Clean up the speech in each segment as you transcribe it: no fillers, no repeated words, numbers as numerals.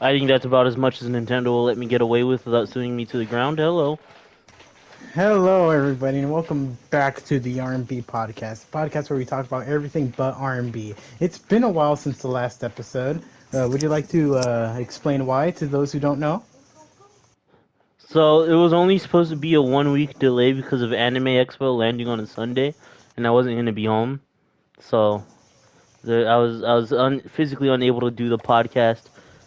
I think that's about as much as Nintendo will let me get away with without suing me to the ground. Hello. Hello, everybody, and welcome back to the R&B podcast, the podcast where we talk about everything but R&B. It's been a while since the last episode. Would you like to explain why to those who don't know? So it was only supposed to be a 1 week delay because of Anime Expo landing on a Sunday, and I wasn't gonna be home. So I was physically unable to do the podcast.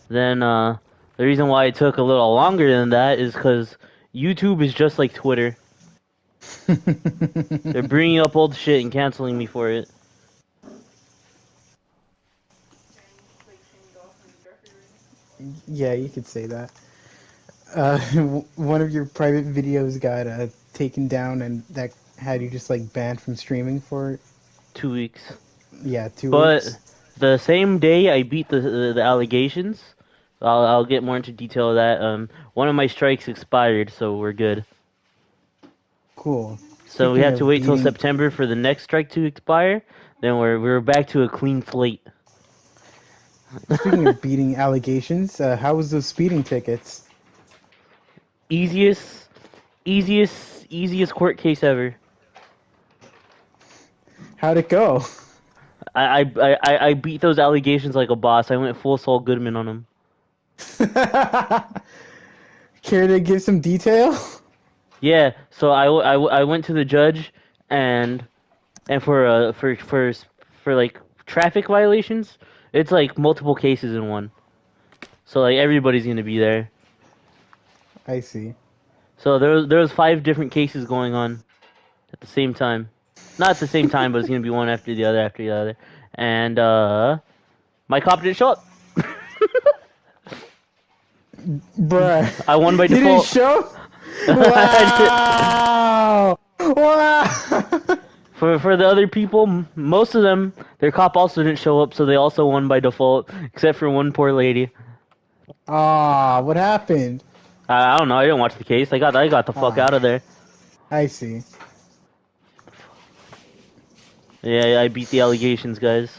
Then the reason why it took a little longer than that is because YouTube is just like Twitter. They're bringing up old shit and canceling me for it. Yeah, you could say that. One of your private videos got taken down, and that had you just like banned from streaming for 2 weeks. yeah 2 weeks. But the same day I beat the allegations, I'll get more into detail of that. One of my strikes expired, so we're good. Cool. So we Speaking had to of wait till beating, September for the next strike to expire. Then we're back to a clean slate. speaking of beating allegations, how was those speeding tickets? easiest, easiest court case ever. How'd it go? I beat those allegations like a boss. I went full Saul Goodman on them. Care to give some detail? Yeah, so I went to the judge and for like traffic violations, it's like multiple cases in one. So like everybody's gonna be there. I see. So there was 5 different cases going on at the same time. Not at the same time, but it's gonna be one after the other. And my cop didn't show up. Bruh. I won by He didn't default. show? Wow! Wow! For the other people, most of them, their cop also didn't show up, so they also won by default, except for one poor lady. Ah, what happened? I don't know. I didn't watch the case. I got the fuck Ah, out of there. I see. Yeah, I beat the allegations, guys.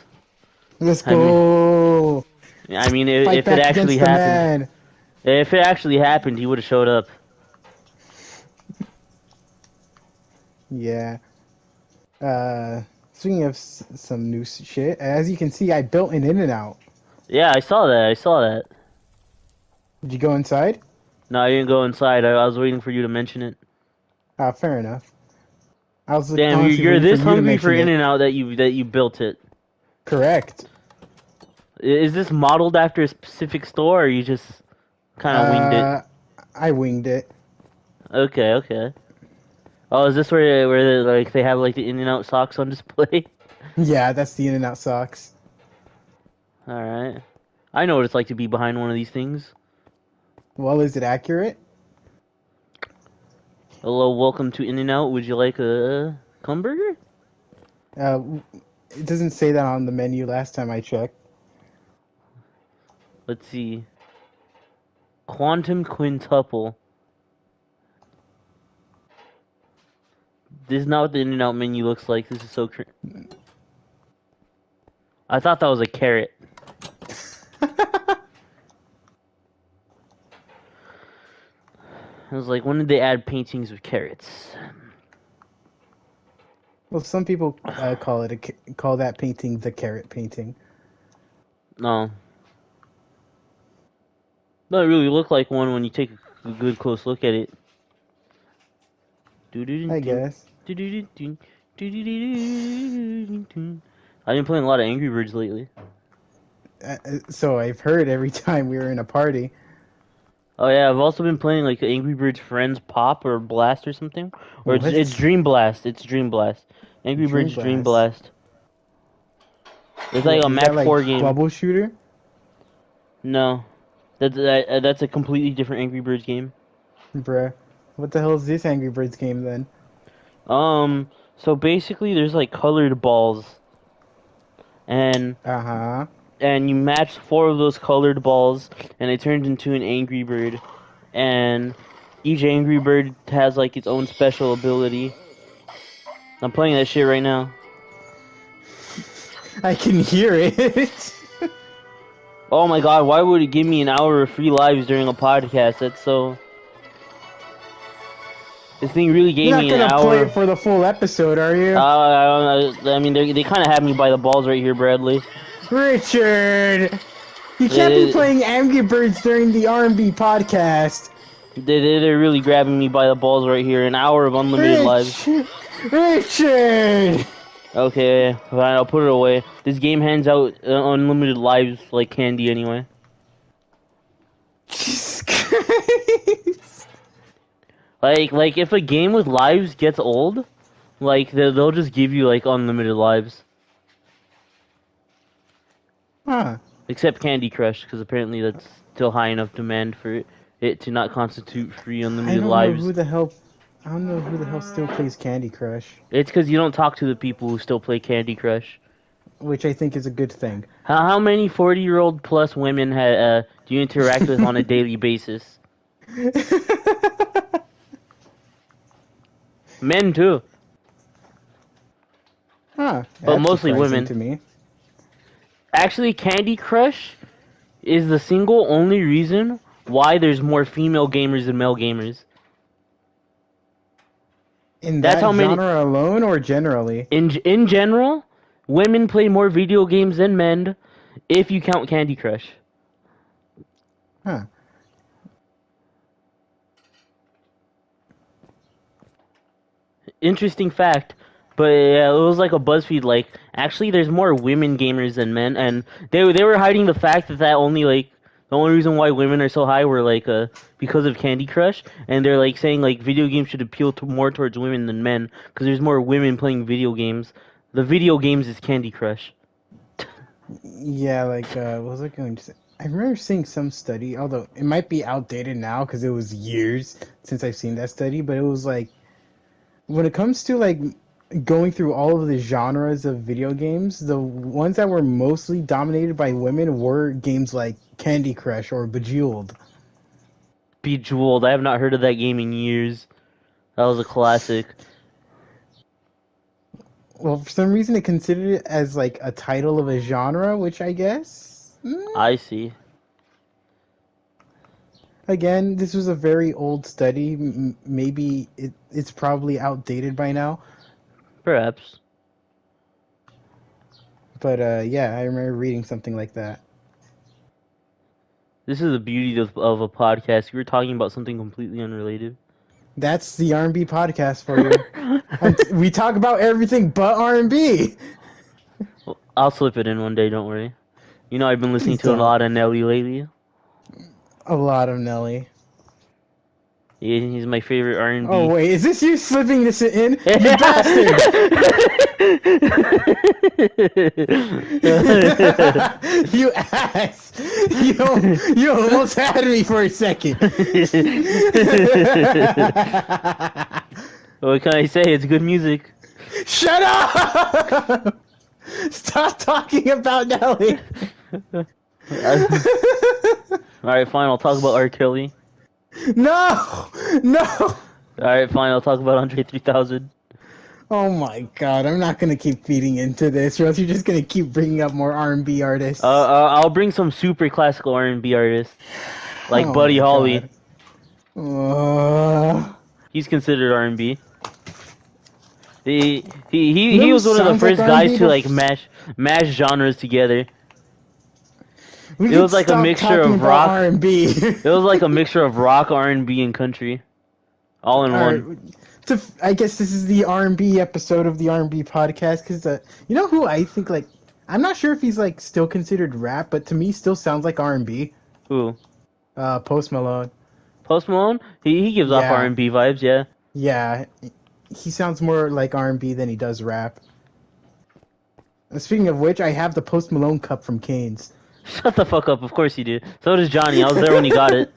Let's I mean, go! I mean, Fight if it back actually against the happened, man! if it actually happened, he would have showed up. Yeah. Uh, Speaking of some new shit, as you can see, I built an In-N-Out. Yeah, I saw that. I saw that. Did you go inside? No, I didn't go inside. I was waiting for you to mention it. Ah, fair enough. I was Damn, honestly you're waiting for this you to hungry for mention it. In-N-Out that you built it. Correct. Is this modeled after a specific store, or you just kind of winged it? Uh, I winged it. Okay, okay. Oh, is this where like they have like the In-N-Out socks on display? Yeah, that's the In-N-Out socks. All right. I know what it's like to be behind one of these things. Well, is it accurate? Hello, welcome to In-N-Out. Would you like a hamburger? Uh, it doesn't say that on the menu last time I checked. Let's see. Quantum quintuple. This is not what the In-N-Out menu looks like. This is so I thought that was a carrot. I was like, when did they add paintings with carrots? Well, some people call that painting the carrot painting. No. Doesn't really look like one when you take a good close look at it. I guess. I've been playing a lot of Angry Birds lately. So I've heard every time we were in a party. Oh yeah, I've also been playing like Angry Birds Friends Pop or Blast or something. Or it's What? Dream Blast. It's Dream Blast. Angry Dream Birds Dream Blast. Blast. It's like What, a is that Mach like 4 game. bubble shooter? No. That's a completely different Angry Birds game. Bruh. What the hell is this Angry Birds game then? So basically there's like colored balls. And Uh-huh. and you match 4 of those colored balls and it turns into an Angry Bird. And each Angry Bird has like its own special ability. I'm playing that shit right now. I can hear it. Oh my god, why would it give me an hour of free lives during a podcast? That's so... This thing really gave You're not me an gonna play it hour. for the full episode, are you? I don't know. I mean, they kind of have me by the balls right here, Bradley. Richard! You can't be They, playing Angry Birds during the R&B podcast. they're really grabbing me by the balls right here. An hour of unlimited lives. Richard! Okay, fine, I'll put it away. This game hands out unlimited lives like candy anyway. Jesus Christ. Like if a game with lives gets old, like they'll just give you like unlimited lives. Huh. Except Candy Crush, because apparently that's still high enough demand for it to not constitute free I unlimited don't know lives. who the hell... I don't know who the hell still plays Candy Crush. It's because you don't talk to the people who still play Candy Crush. Which I think is a good thing. How many 40-year-old plus women do you interact with on a daily basis? Men too, Huh. but That's mostly surprising women. to me. Actually, Candy Crush is the single only reason why there's more female gamers than male gamers. In That's that how many. genre alone, or generally? In general, women play more video games than men, if you count Candy Crush. Huh. Interesting fact. But yeah, it was like a BuzzFeed like actually there's more women gamers than men, and they were hiding the fact that only like the only reason why women are so high were like because of Candy Crush, and they're like saying like video games should appeal to more towards women than men because there's more women playing video games. The video games is Candy Crush. Yeah, like, what was I going to say? I remember seeing some study, although it might be outdated now because it was years since I've seen that study, but it was like, when it comes to like going through all of the genres of video games, the ones that were mostly dominated by women were games like Candy Crush or Bejeweled. Bejeweled. I have not heard of that game in years. That was a classic. Well, for some reason, it considered it as like a title of a genre, which I guess. I see. Again, this was a very old study. Maybe it's probably outdated by now. Perhaps. But yeah, I remember reading something like that. This is the beauty of a podcast. We were talking about something completely unrelated. That's the R&B podcast for you. We talk about everything but R&B. I'll slip it in one day, don't worry. You know I've been listening to a lot of Nelly lately. A lot of Nelly. Yeah, he's my favorite R&B. Oh wait, is this you slipping this in? You bastard! You ass! You almost had me for a second. What can I say? It's good music. Shut up! Stop talking about Nelly. Alright, fine, I'll talk about R. Kelly. No! No! Alright, fine, I'll talk about Andre 3000. Oh my god, I'm not gonna keep feeding into this, or else you're just gonna keep bringing up more R&B artists. I'll bring some super classical R&B artists. Like Oh Buddy my Holly. God. He's considered R&B. He was one of the Sounds like first guys R&B to like mash genres together. We It can was like a stop mixture talking of about rock. R&B. It was like a mixture of rock, R&B, and country, all in one. Alright, I guess this is the R&B episode of the R&B podcast, because you know who I think, like, I'm not sure if he's like still considered rap, but to me still sounds like R&B. Who? Post Malone. Post Malone? He gives off Yeah. R&B vibes, yeah. Yeah, he sounds more like R&B than he does rap. And speaking of which, I have the Post Malone cup from Cane's. Shut the fuck up. Of course you do. So does Johnny. I was there when he got it.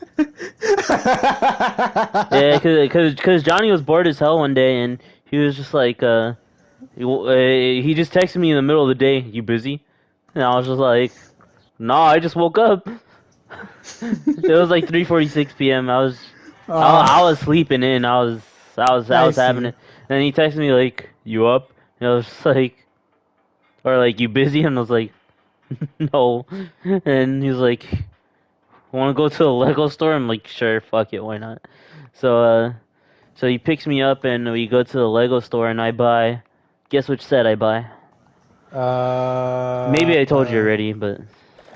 Yeah, cause Johnny was bored as hell one day, and he was just like, he just texted me in the middle of the day, "You busy?" And I was just like, "Nah, I just woke up." It was like 3:46 p.m. I was sleeping in. I was having see. it. And he texted me like, "You up?" And I was just like, or like, "You busy?" And I was like, No. And he's like, want to go to the Lego store? I'm like, sure, fuck it, why not? So, so he picks me up and we go to the Lego store and I buy. Guess which set I buy? Uh, Maybe I told you uh, already, but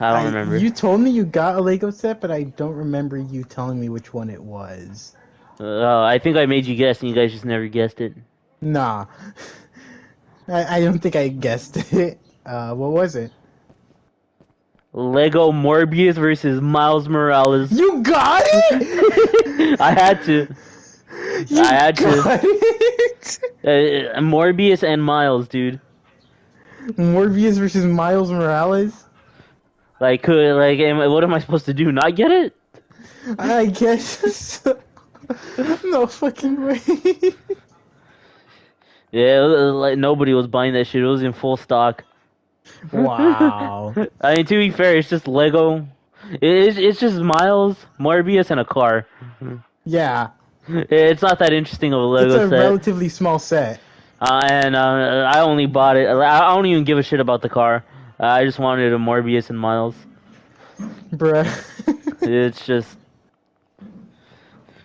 I don't remember. you told me you got a Lego set, but I don't remember you telling me which one it was. I think I made you guess and you guys just never guessed it. Nah, I don't think I guessed it. What was it? Lego Morbius versus Miles Morales. You got it! I had to. You I had to. got it! Morbius and Miles, dude. Morbius versus Miles Morales? What am I supposed to do? Not get it? I guess. No fucking way. Yeah, like nobody was buying that shit. It was in full stock. Wow. I mean, to be fair, it's just Lego. It's just Miles, Morbius, and a car. Yeah, It's not that interesting of a it's Lego a set. relatively small set. And I only bought it. I don't even give a shit about the car. I just wanted a Morbius and Miles. Bruh. It's just.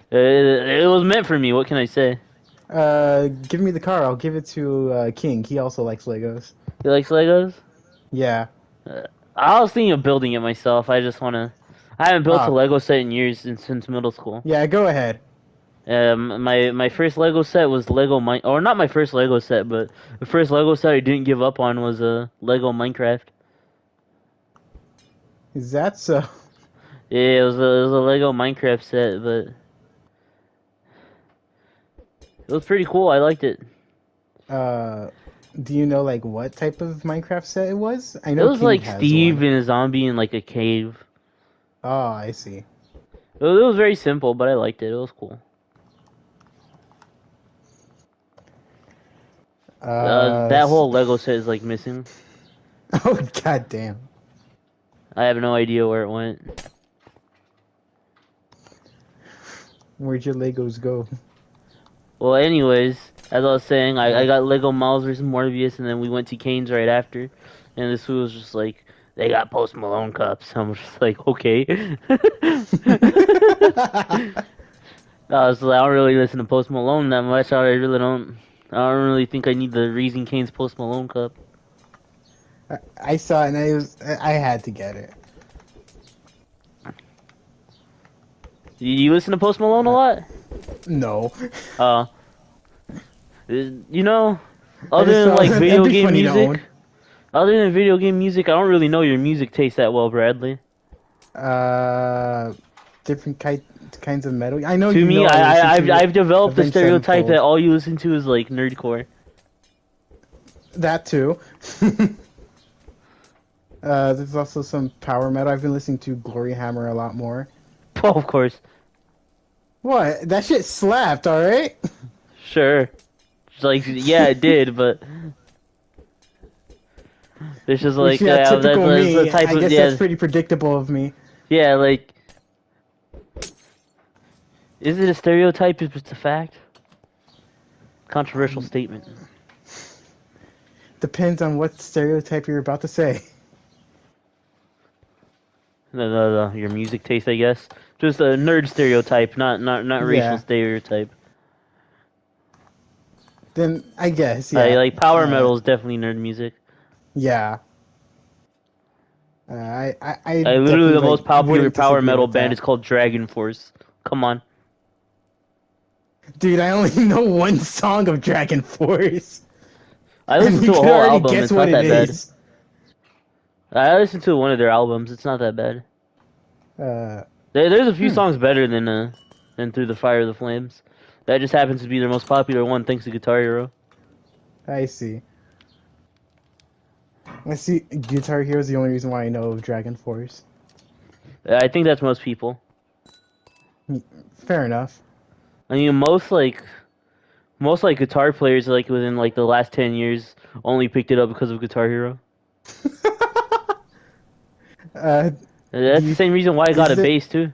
It was meant for me. What can I say? Give me the car. I'll give it to King. He also likes Legos. He likes Legos? Yeah. I was thinking of building it myself. I just want to. I haven't built a Ah. Lego set in years since middle school. Yeah, go ahead. My first Lego set was Lego or not my first Lego set, but the first Lego set I didn't give up on was a Lego Minecraft. Is that so? Yeah, it was a Lego Minecraft set, but it was pretty cool. I liked it. Do you know like what type of Minecraft set it was? I It know was King like has Steve one. and a zombie in like a cave. Oh, I see. It was very simple, but I liked it. It was cool. That S- whole Lego set is like missing. Oh, goddamn. I have no idea where it went. Where'd your Legos go? Well, anyways, as I was saying, I got Lego Miles vs. Morbius, and then we went to Cane's right after, and this fool was just like, they got Post Malone cups. I'm just like, okay. I was like, I don't really listen to Post Malone that much. I really don't. I don't really think I need the Raising Cane's Post Malone cup. I saw it and I had to get it. You listen to Post Malone a lot? No. You know, I other just than saw like it. video That'd be game funny to music, own. other than video game music, I don't really know your music taste that well, Bradley. Different kinds of metal. I know To you me, know I listen to I've developed the Avenged stereotype Sevenfold. that all you listen to is like nerdcore. That too. There's also some power metal. I've been listening to Glory Hammer a lot more. Oh, of course, What? That shit slapped, alright? sure. It's like, yeah, it did, but it's just like Yeah, that's typical the me. type I of guess yeah, that's pretty predictable of me. yeah. Like, is it a stereotype if it's a fact? Controversial statement. Depends on what stereotype you're about to say. No, your music taste, I guess. Just a nerd stereotype, not racial Yeah. stereotype. Then I guess, yeah. Like power metal is definitely nerd music. Yeah. I Literally the definitely, most popular wouldn't power disagree metal with band that. is called Dragon Force. Come on. Dude, I only know one song of Dragon Force. I And listened you to a can whole already album. guess It's what not that it bad. is. I listened to one of their albums. It's not that bad. There's a few songs better than Through the Fire of the Flames. That just happens to be their most popular one, thanks to Guitar Hero. I see. I see. Guitar Hero is the only reason why I know of Dragon Force. I think that's most people. Fair enough. I mean, most guitar players like within like the last 10 years only picked it up because of Guitar Hero. uh, That's you- the same reason why I got a is it- bass too.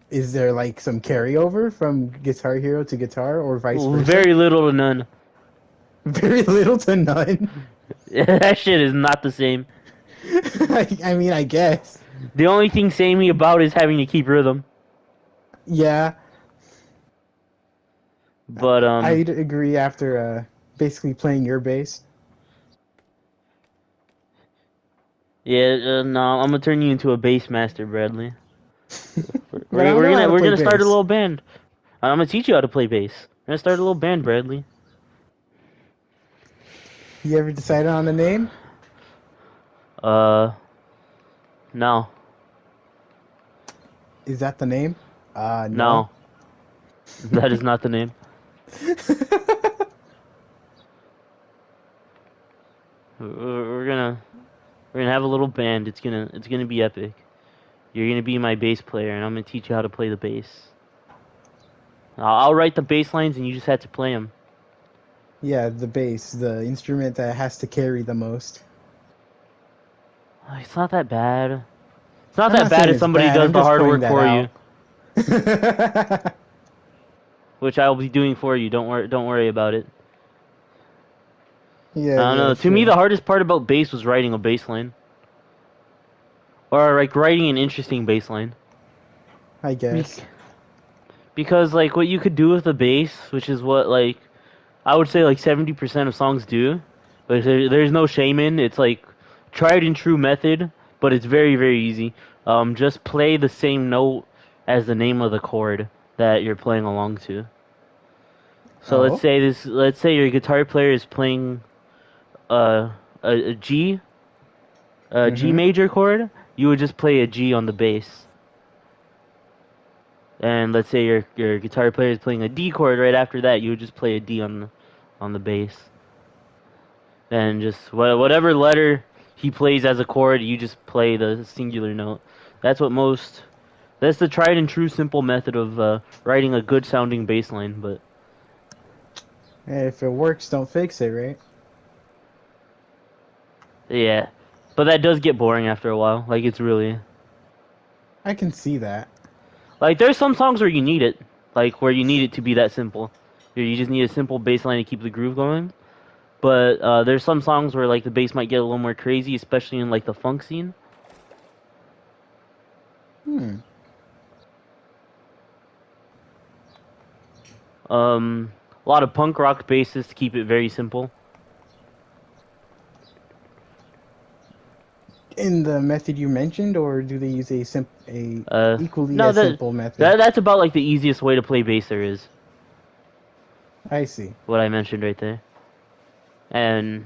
is there like some carryover from Guitar Hero to guitar or vice versa? Very little to none. Very little to none. That shit is not the same. I mean, I guess. The only thing saving me about is having to keep rhythm. Yeah, But I'd agree after basically playing your bass. yeah, no, I'm gonna turn you into a bass master, Bradley. But I We're, don't we're know how gonna to we're play gonna start a bass. little band. I'm gonna teach you how to play bass. We're gonna start a little band, Bradley. You ever decided on a name? Uh, no, Is that the name? No. no, that is not the name. We're gonna have a little band. It's gonna be epic. You're gonna be my bass player, and I'm gonna teach you how to play the bass. I'll write the bass lines, and you just have to play them. Yeah, the bass, the instrument that has to carry the most. It's not that bad. It's not I'm that not bad saying if it's somebody bad. does I'm the just hard pointing work that for you, out. which I will be doing for you. Don't worry about it. I Yeah, don't yeah, know. To me, the sure. hardest part about bass was writing a bass line, or like writing an interesting bass line. I Be- guess. Because like what you could do with the bass, which is what like I would say like 70% of songs do, but there's no shame in. It's like tried and true method, but it's very very easy. Just play the same note as the name of the chord that you're playing along to. So Oh. let's say your guitar player is playing uh, a G, a G Mm-hmm. major chord. You would just play a G on the bass. And let's say your guitar player is playing a D chord right after that, you would just play a D on the bass. And just whatever letter he plays as a chord, you just play the singular note. That's what most. That's the tried and true simple method of writing a good sounding bass line. But Hey, if it works, don't fix it, right? yeah, but that does get boring after a while. Like it's really I can see that. like there's some songs where you need it, like where you need it to be that simple. You just need a simple bass line to keep the groove going. But there's some songs where like the bass might get a little more crazy, especially in like the funk scene. Hmm. A lot of punk rock basses to keep it very simple. In the method you mentioned, or do they use a Uh, equally no, as simple method? that's about like the easiest way to play bass there is. I see. What I mentioned right there, and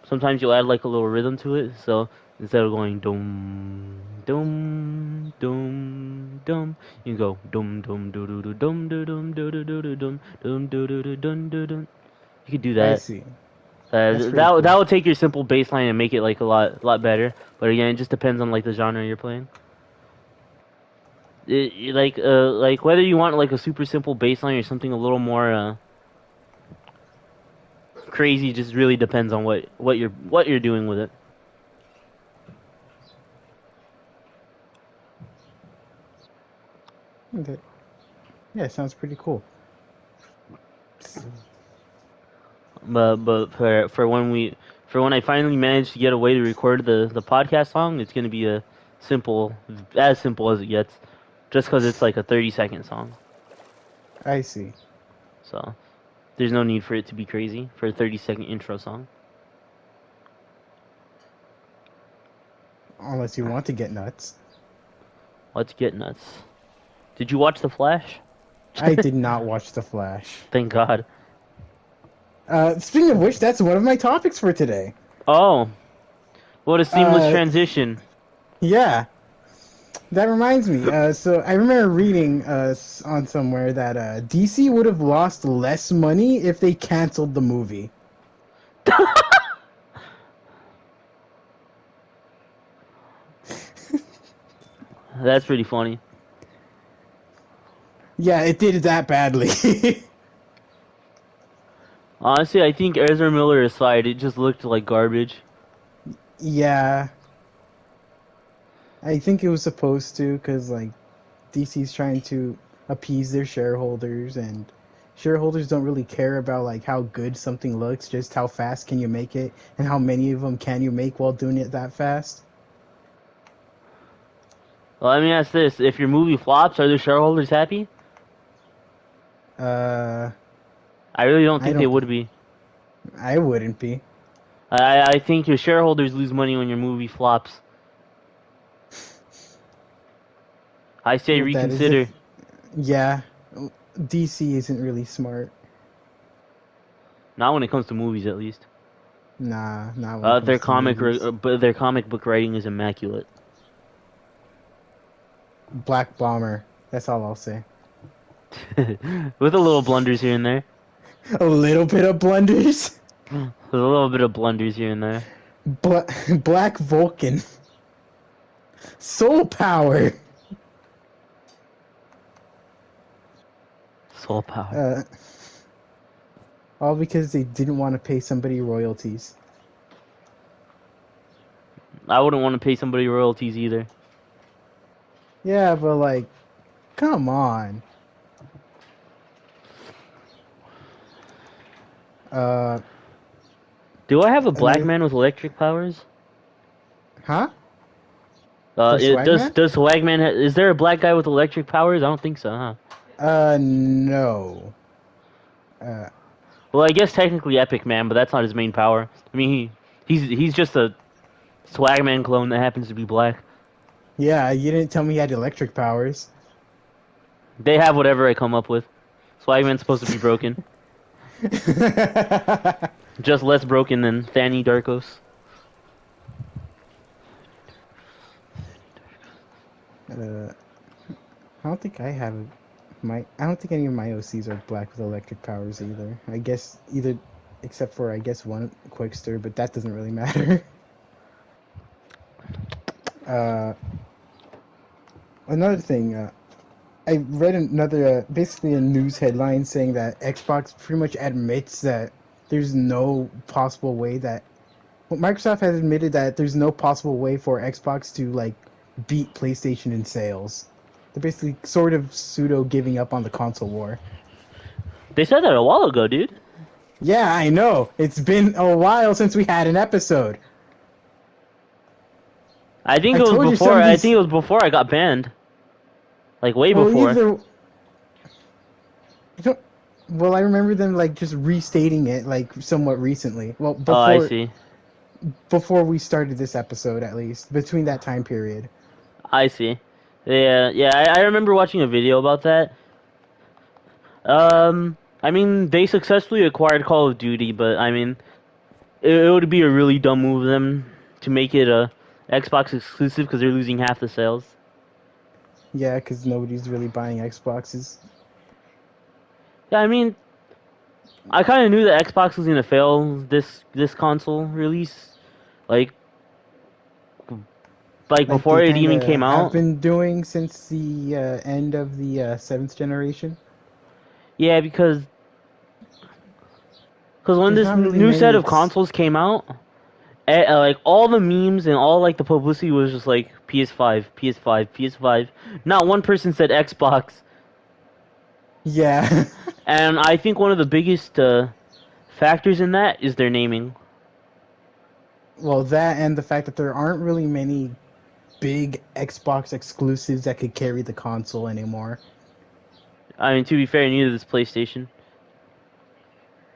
sometimes you'll add like a little rhythm to it. So instead of going dum dum dum dum, you can go dum dum do do do dum do dum do do do do dum dum do do do dum do dum. You could do I that. see. That's pretty That cool. will take your simple bass line and make it like a lot better. But again, it just depends on like the genre you're playing. Like whether you want like a super simple bass line or something a little more crazy, just really depends on what you're doing with it. Okay. Yeah, sounds pretty cool. But for when I finally manage to get a way to record the podcast song, it's gonna be a simple as simple as it gets, just because it's like a 30-second song. I see. So there's no need for it to be crazy for a 30-second intro song. Unless you want to get nuts. Let's get nuts. Did you watch The Flash? I did not watch The Flash. Thank God. Speaking of which, that's one of my topics for today. Oh, what a seamless Uh, transition. yeah, that reminds me. So I remember reading on somewhere that DC would have lost less money if they canceled the movie. That's pretty funny. Yeah, it did that badly. Honestly, I think Ezra Miller aside, it just looked like garbage. Yeah, I think it was supposed to, because like DC's trying to appease their shareholders and shareholders don't really care about like how good something looks, just how fast can you make it and how many of them can you make while doing it that fast. Well, let me ask this: if your movie flops, are the shareholders happy? Uh, I really don't I think they don't. would be. I wouldn't be. I think your shareholders lose money when your movie flops. I say Well, that is reconsider. if. Yeah, DC isn't really smart. Not when it comes to movies, at least. Nah, not when it Their comes to movies. but their comic book writing is immaculate. Black Bomber. That's all I'll say. With a little blunders here and there. A little bit of blunders. With a little bit of blunders here and there. Black Vulcan. Soul Power. Soul power. Uh, all because they didn't want to pay somebody royalties. I wouldn't want to pay somebody royalties either. Yeah, but like, come on. Uh, Do I have a black another, man with electric powers? huh? For Swagman? Does Swagman is there a black guy with electric powers? I don't think so, huh? No. Uh, Well, I guess technically Epic Man, but that's not his main power. I mean, he's just a Swagman clone that happens to be black. yeah, you didn't tell me he had electric powers. They have whatever I come up with. Swagman's supposed to be broken, just less broken than Fanny Darkos. I don't think I have I don't think any of my OCs are black with electric powers either. I guess either, except for I guess one Quickster, but that doesn't really matter. uh, Another thing, I read another, basically a news headline saying that Xbox pretty much admits that there's no possible way that, well, Microsoft has admitted that there's no possible way for Xbox to like beat PlayStation in sales. They're basically sort of pseudo giving up on the console war. They said that a while ago, dude. Yeah, I know. It's been a while since we had an episode. I think I it was told you before. some of I these. think it was before I got banned. Like way Well, before. either. I don't, well, I remember them like just restating it like somewhat recently. Well, Oh, I see. before we started this episode, at least between that time period. I see. Yeah, yeah. I remember watching a video about that. I mean, they successfully acquired Call of Duty, but I mean, it would be a really dumb move of them to make it a Xbox exclusive because they're losing half the sales. Yeah, because nobody's really buying Xboxes. Yeah, I mean, I kind of knew that Xbox was gonna fail this console release, like Like before they it kind even of came have out. been doing since the end of the seventh generation. Yeah, because when There's this not really new set many. of consoles came out, like all the memes and all like the publicity was just like PS5, PS5, PS5. Not one person said Xbox, Yeah. and I think one of the biggest factors in that is their naming. Well, that and the fact that there aren't really many big Xbox exclusives that could carry the console anymore. I mean, to be fair, neither is PlayStation.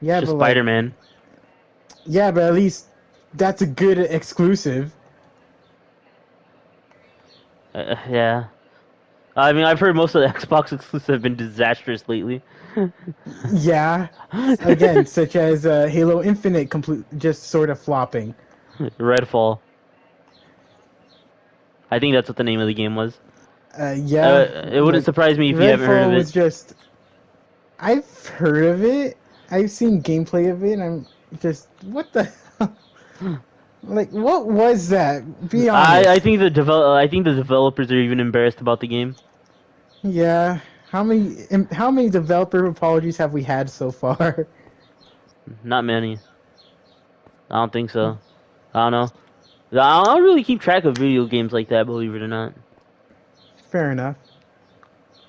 It's Yeah, just but like, Spider-Man. yeah, but at least that's a good exclusive. Yeah. I mean, I've heard most of the Xbox exclusives have been disastrous lately. Yeah. Again, such as Halo Infinite complete just sort of flopping. Redfall. I think that's what the name of the game was. Yeah, It wouldn't like surprise me if you haven't heard of Redfall it. was just. I've heard of it. I've seen gameplay of it. And I'm just what the hell? Like what was that? Be I honest. think I think the developers are even embarrassed about the game. Yeah. How many developer apologies have we had so far? Not many. I don't think so. I don't know. I don't really keep track of video games like that, believe it or not. Fair enough.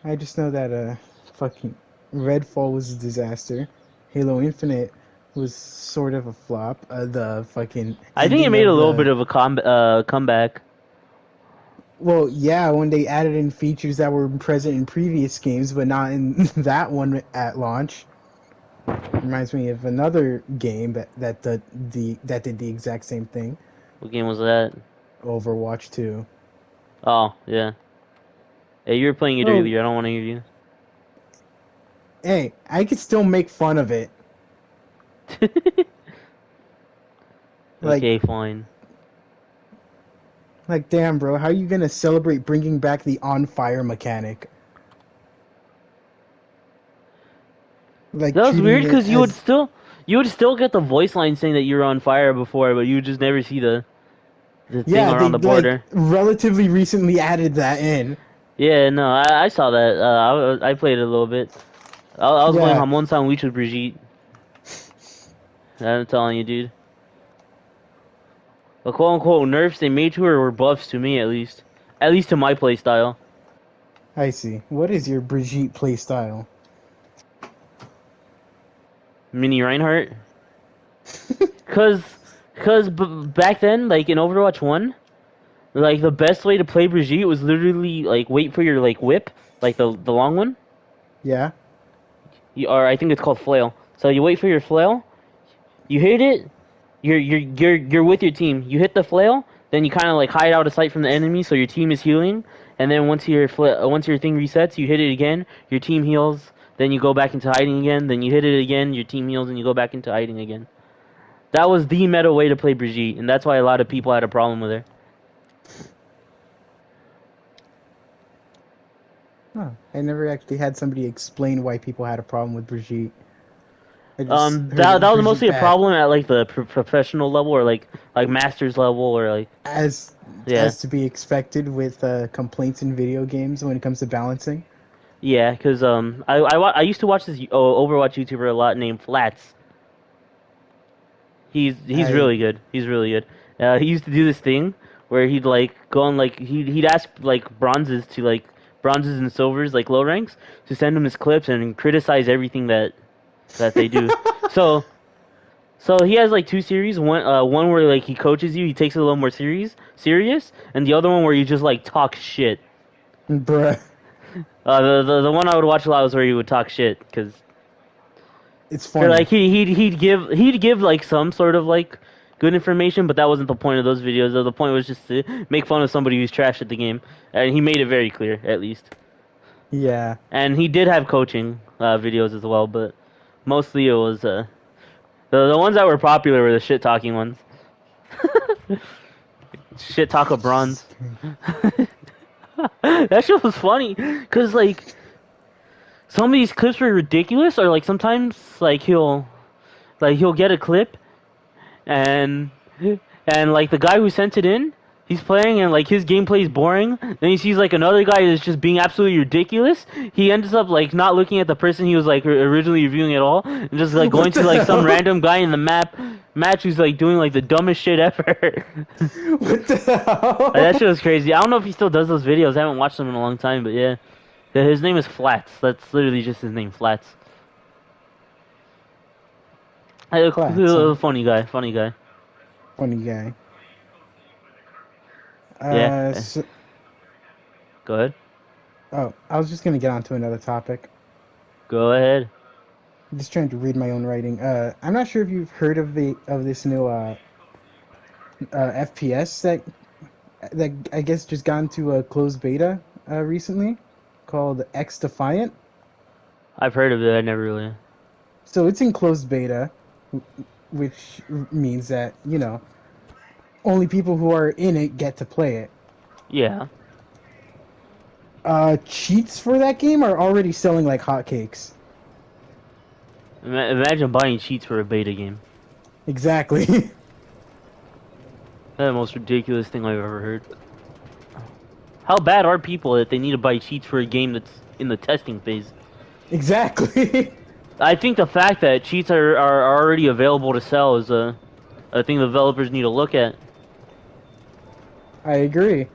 I just know that fucking Redfall was a disaster. Halo Infinite was sort of a flop. The fucking I think it ending made a of little bit the of a comeback. well, yeah, when they added in features that were present in previous games, but not in that one at launch. Reminds me of another game that did the exact same thing. What game was that? Overwatch 2. Oh, yeah. Hey, you were playing it Oh, earlier. I don't want to hear you. hey, I could still make fun of it. Like, Okay, fine. damn, bro, how are you gonna celebrate bringing back the on fire mechanic? Like That was treating weird it because as you would still get the voice line saying that you were on fire before, but you would just never see the thing yeah, they around the like border. relatively recently added that in. Yeah, no, I saw that. I played it a little bit. I was going Yeah, Hamon Sandwich with Brigitte. I'm telling you, dude. The quote unquote nerfs they made to her were buffs to me, at least. At least to my playstyle. I see. What is your Brigitte playstyle? Mini Reinhardt. Cause, back then, like in Overwatch 1, like the best way to play Brigitte was literally like wait for your like whip, like the long one. Yeah. Or I think it's called flail. So you wait for your flail, you hit it, you're with your team. You hit the flail, then you kind of like hide out of sight from the enemy, so your team is healing. And then once your thing resets, you hit it again. Your team heals. Then you go back into hiding again. Then you hit it again. Your team heals, and you go back into hiding again. That was the meta way to play Brigitte, and that's why a lot of people had a problem with her. Huh. I never actually had somebody explain why people had a problem with Brigitte. I just heard That was Brigitte mostly a bad. problem at like the professional level or like masters level or like As yeah. as to be expected with complaints in video games when it comes to balancing. Yeah, because I used to watch this Overwatch YouTuber a lot named Flats. He's I really good. He's really good. He used to do this thing where he'd like go on like he'd ask like bronzes and silvers like low ranks to send him his clips and criticize everything that they do. So he has like two series. One where like he coaches you, he takes it a little more serious, and the other one where you just like talk shit. bruh, The one I would watch a lot was where he would talk shit because it's or like funny. he'd give like some sort of like good information, but that wasn't the point of those videos. The point was just to make fun of somebody who's trash at the game, and he made it very clear at least. Yeah. And he did have coaching videos as well, but mostly it was the ones that were popular were the shit talking ones. Shit talk of bronze. Jesus Christ. That shit was funny because like some of these clips were ridiculous, or like sometimes he'll get a clip and like the guy who sent it in, he's playing and like his gameplay is boring. Then he sees like another guy that's just being absolutely ridiculous. He ends up like not looking at the person he was like originally reviewing at all, and just like going What to the like some hell? random guy in the match who's like doing like the dumbest shit ever. What the That hell? shit was crazy. I don't know if he still does those videos. I haven't watched them in a long time, but yeah. His name is Flats. That's literally just his name, Flats. Clats, huh? Funny guy, funny guy. Funny guy. Yeah. So, Go ahead. oh, I was just gonna get on to another topic. Go ahead. I'm just trying to read my own writing. I'm not sure if you've heard of this new FPS that I guess just got into a closed beta recently, called X Defiant. I've heard of it. I never really. So it's in closed beta, which means that only people who are in it get to play it. Yeah. Cheats for that game are already selling like hotcakes. Imagine buying cheats for a beta game. Exactly. That's the most ridiculous thing I've ever heard. How bad are people that they need to buy cheats for a game that's in the testing phase? Exactly. I think the fact that cheats are already available to sell is a thing developers need to look at. I agree.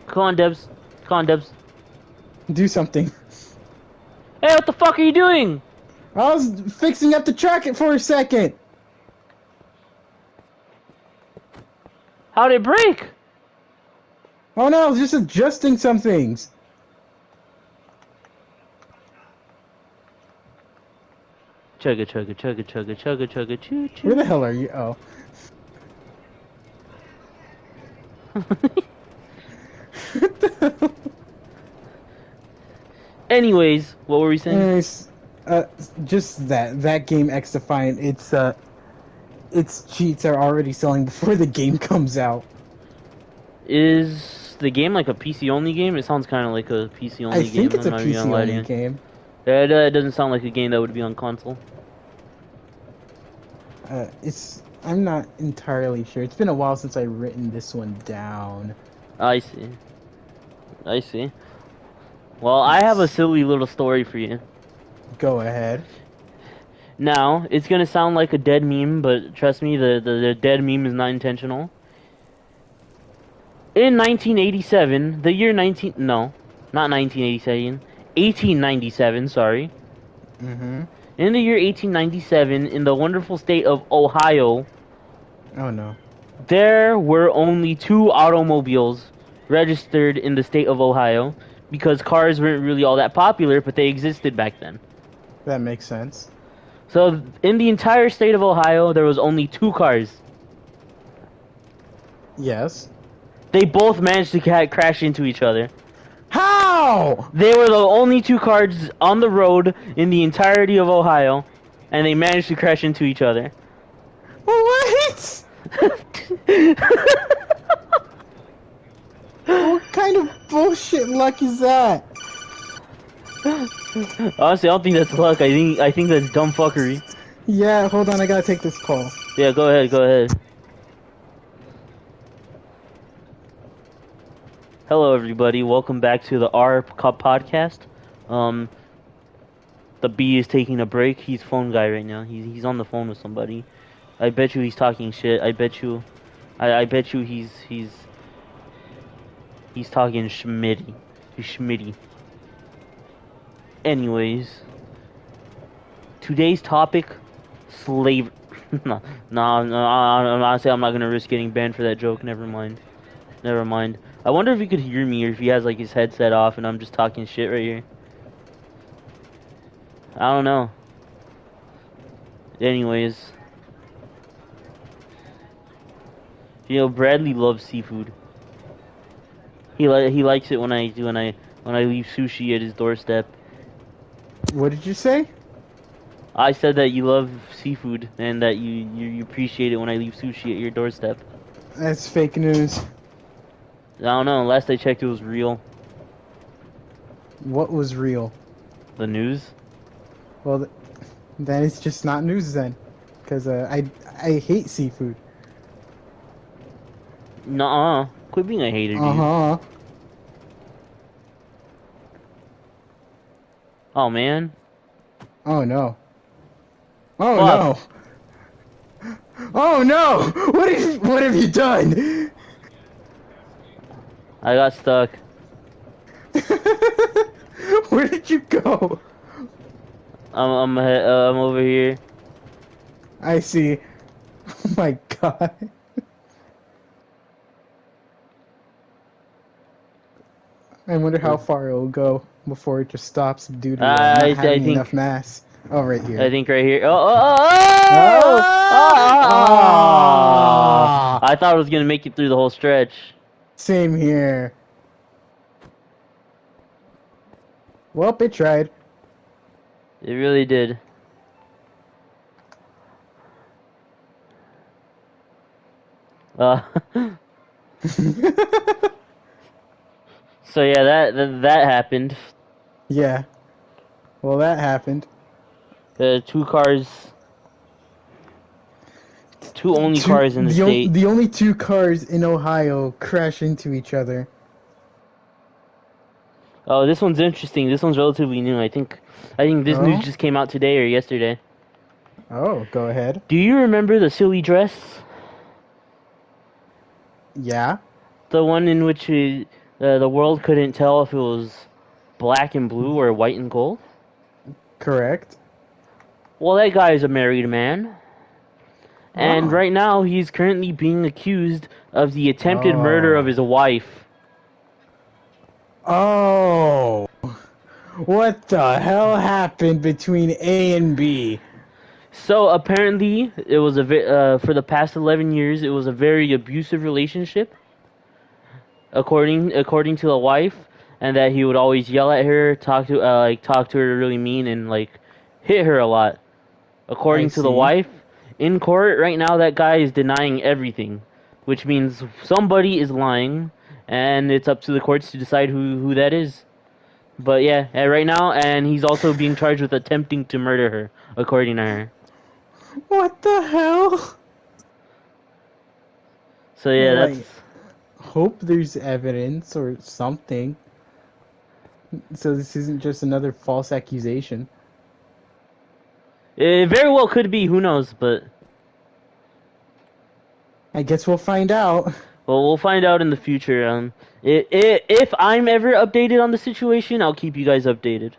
Come on, devs. Come on, devs. Do something. Hey, what the fuck are you doing? I was fixing up the track it for a second. How'd it break? Oh no, I was just adjusting some things. Chugga chugga chugga chugga chugga chugga choo Where the choo. hell are you? Oh. What the hell? Anyways, what were we saying? Anyways, just that game X Defiant. Its cheats are already selling before the game comes out. Is the game like a PC only game? It sounds kind of like a PC I only think game. it's I'm a not even gonna PC lie to only you. game. It doesn't sound like a game that would be on console. I'm not entirely sure. It's been a while since I've written this one down. I see. I see. Well, I have a silly little story for you. Go ahead. Now, it's gonna sound like a dead meme, but trust me, the dead meme is not intentional. In 1987, the year 19... No, not 1987. 1897, sorry. Mm-hmm. In the year 1897, in the wonderful state of Ohio, Oh no. there were only 2 automobiles registered in the state of Ohio because cars weren't really all that popular, but they existed back then. That makes sense. So, in the entire state of Ohio, there was only 2 cars. Yes. They both managed to crash into each other. How? They were the only 2 cars on the road in the entirety of Ohio, and they managed to crash into each other. What? What kind of bullshit luck is that? Honestly, I don't think that's luck. I think that's dumb fuckery. Yeah, hold on, I gotta take this call. Yeah, go ahead, go ahead. Hello, everybody. Welcome back to the R Cup podcast. Um, the B is taking a break. He's phone guy right now. He's on the phone with somebody. I bet you he's talking shit. I bet you he's talking schmitty. He's schmitty. Anyways, today's topic, slave. no, honestly, I'm not gonna risk getting banned for that joke. Never mind. Never mind. I wonder if he could hear me or if he has like his headset off and I'm just talking shit right here. I don't know. Anyways, Bradley loves seafood. He likes it when I leave sushi at his doorstep. What did you say? I said that you love seafood and that you appreciate it when I leave sushi at your doorstep. That's fake news. I don't know. Last I checked, it was real. What was real? The news. Well, then it's just not news then, because I hate seafood. Nuh-uh. Quit being a hater, dude. Uh-huh. Oh man. Oh no. Oh Fuck. no. Oh no! What have you done? I got stuck. Where did you go? I'm over here. I see. Oh my god. I wonder how far it will go before it just stops due to not having enough mass. Oh, right here. I think right here. Oh! Ah! I thought I was gonna make it through the whole stretch. Same here. Well, it tried. It really did. Uh, so yeah, that happened. Yeah. Well, that happened. 2 cars. 2 only cars in the state. The only 2 cars in Ohio crash into each other. Oh, this one's interesting. This one's relatively new. I think this news just came out today or yesterday. Oh, go ahead. Do you remember the silly dress? Yeah. The one in which the world couldn't tell if it was black and blue or white and gold? Correct. Well, that guy is a married man. And Oh. right now, he's currently being accused of the attempted murder of Oh. his wife. Oh. What the hell happened between A and B? So apparently, it was for the past 11 years, it was a very abusive relationship, according to the wife, and that he would always yell at her, talk to her really mean, and like hit her a lot. I According to the see. wife, in court right now, that guy is denying everything, which means somebody is lying, and it's up to the courts to decide who that is. But yeah, right now, and he's also being charged with attempting to murder her, according to her. What the hell? So yeah, Well, that's I hope there's evidence or something. So this isn't just another false accusation. it. Very well could be. Who knows? But I guess we'll find out. well, we'll find out in the future. If I'm ever updated on the situation, I'll keep you guys updated.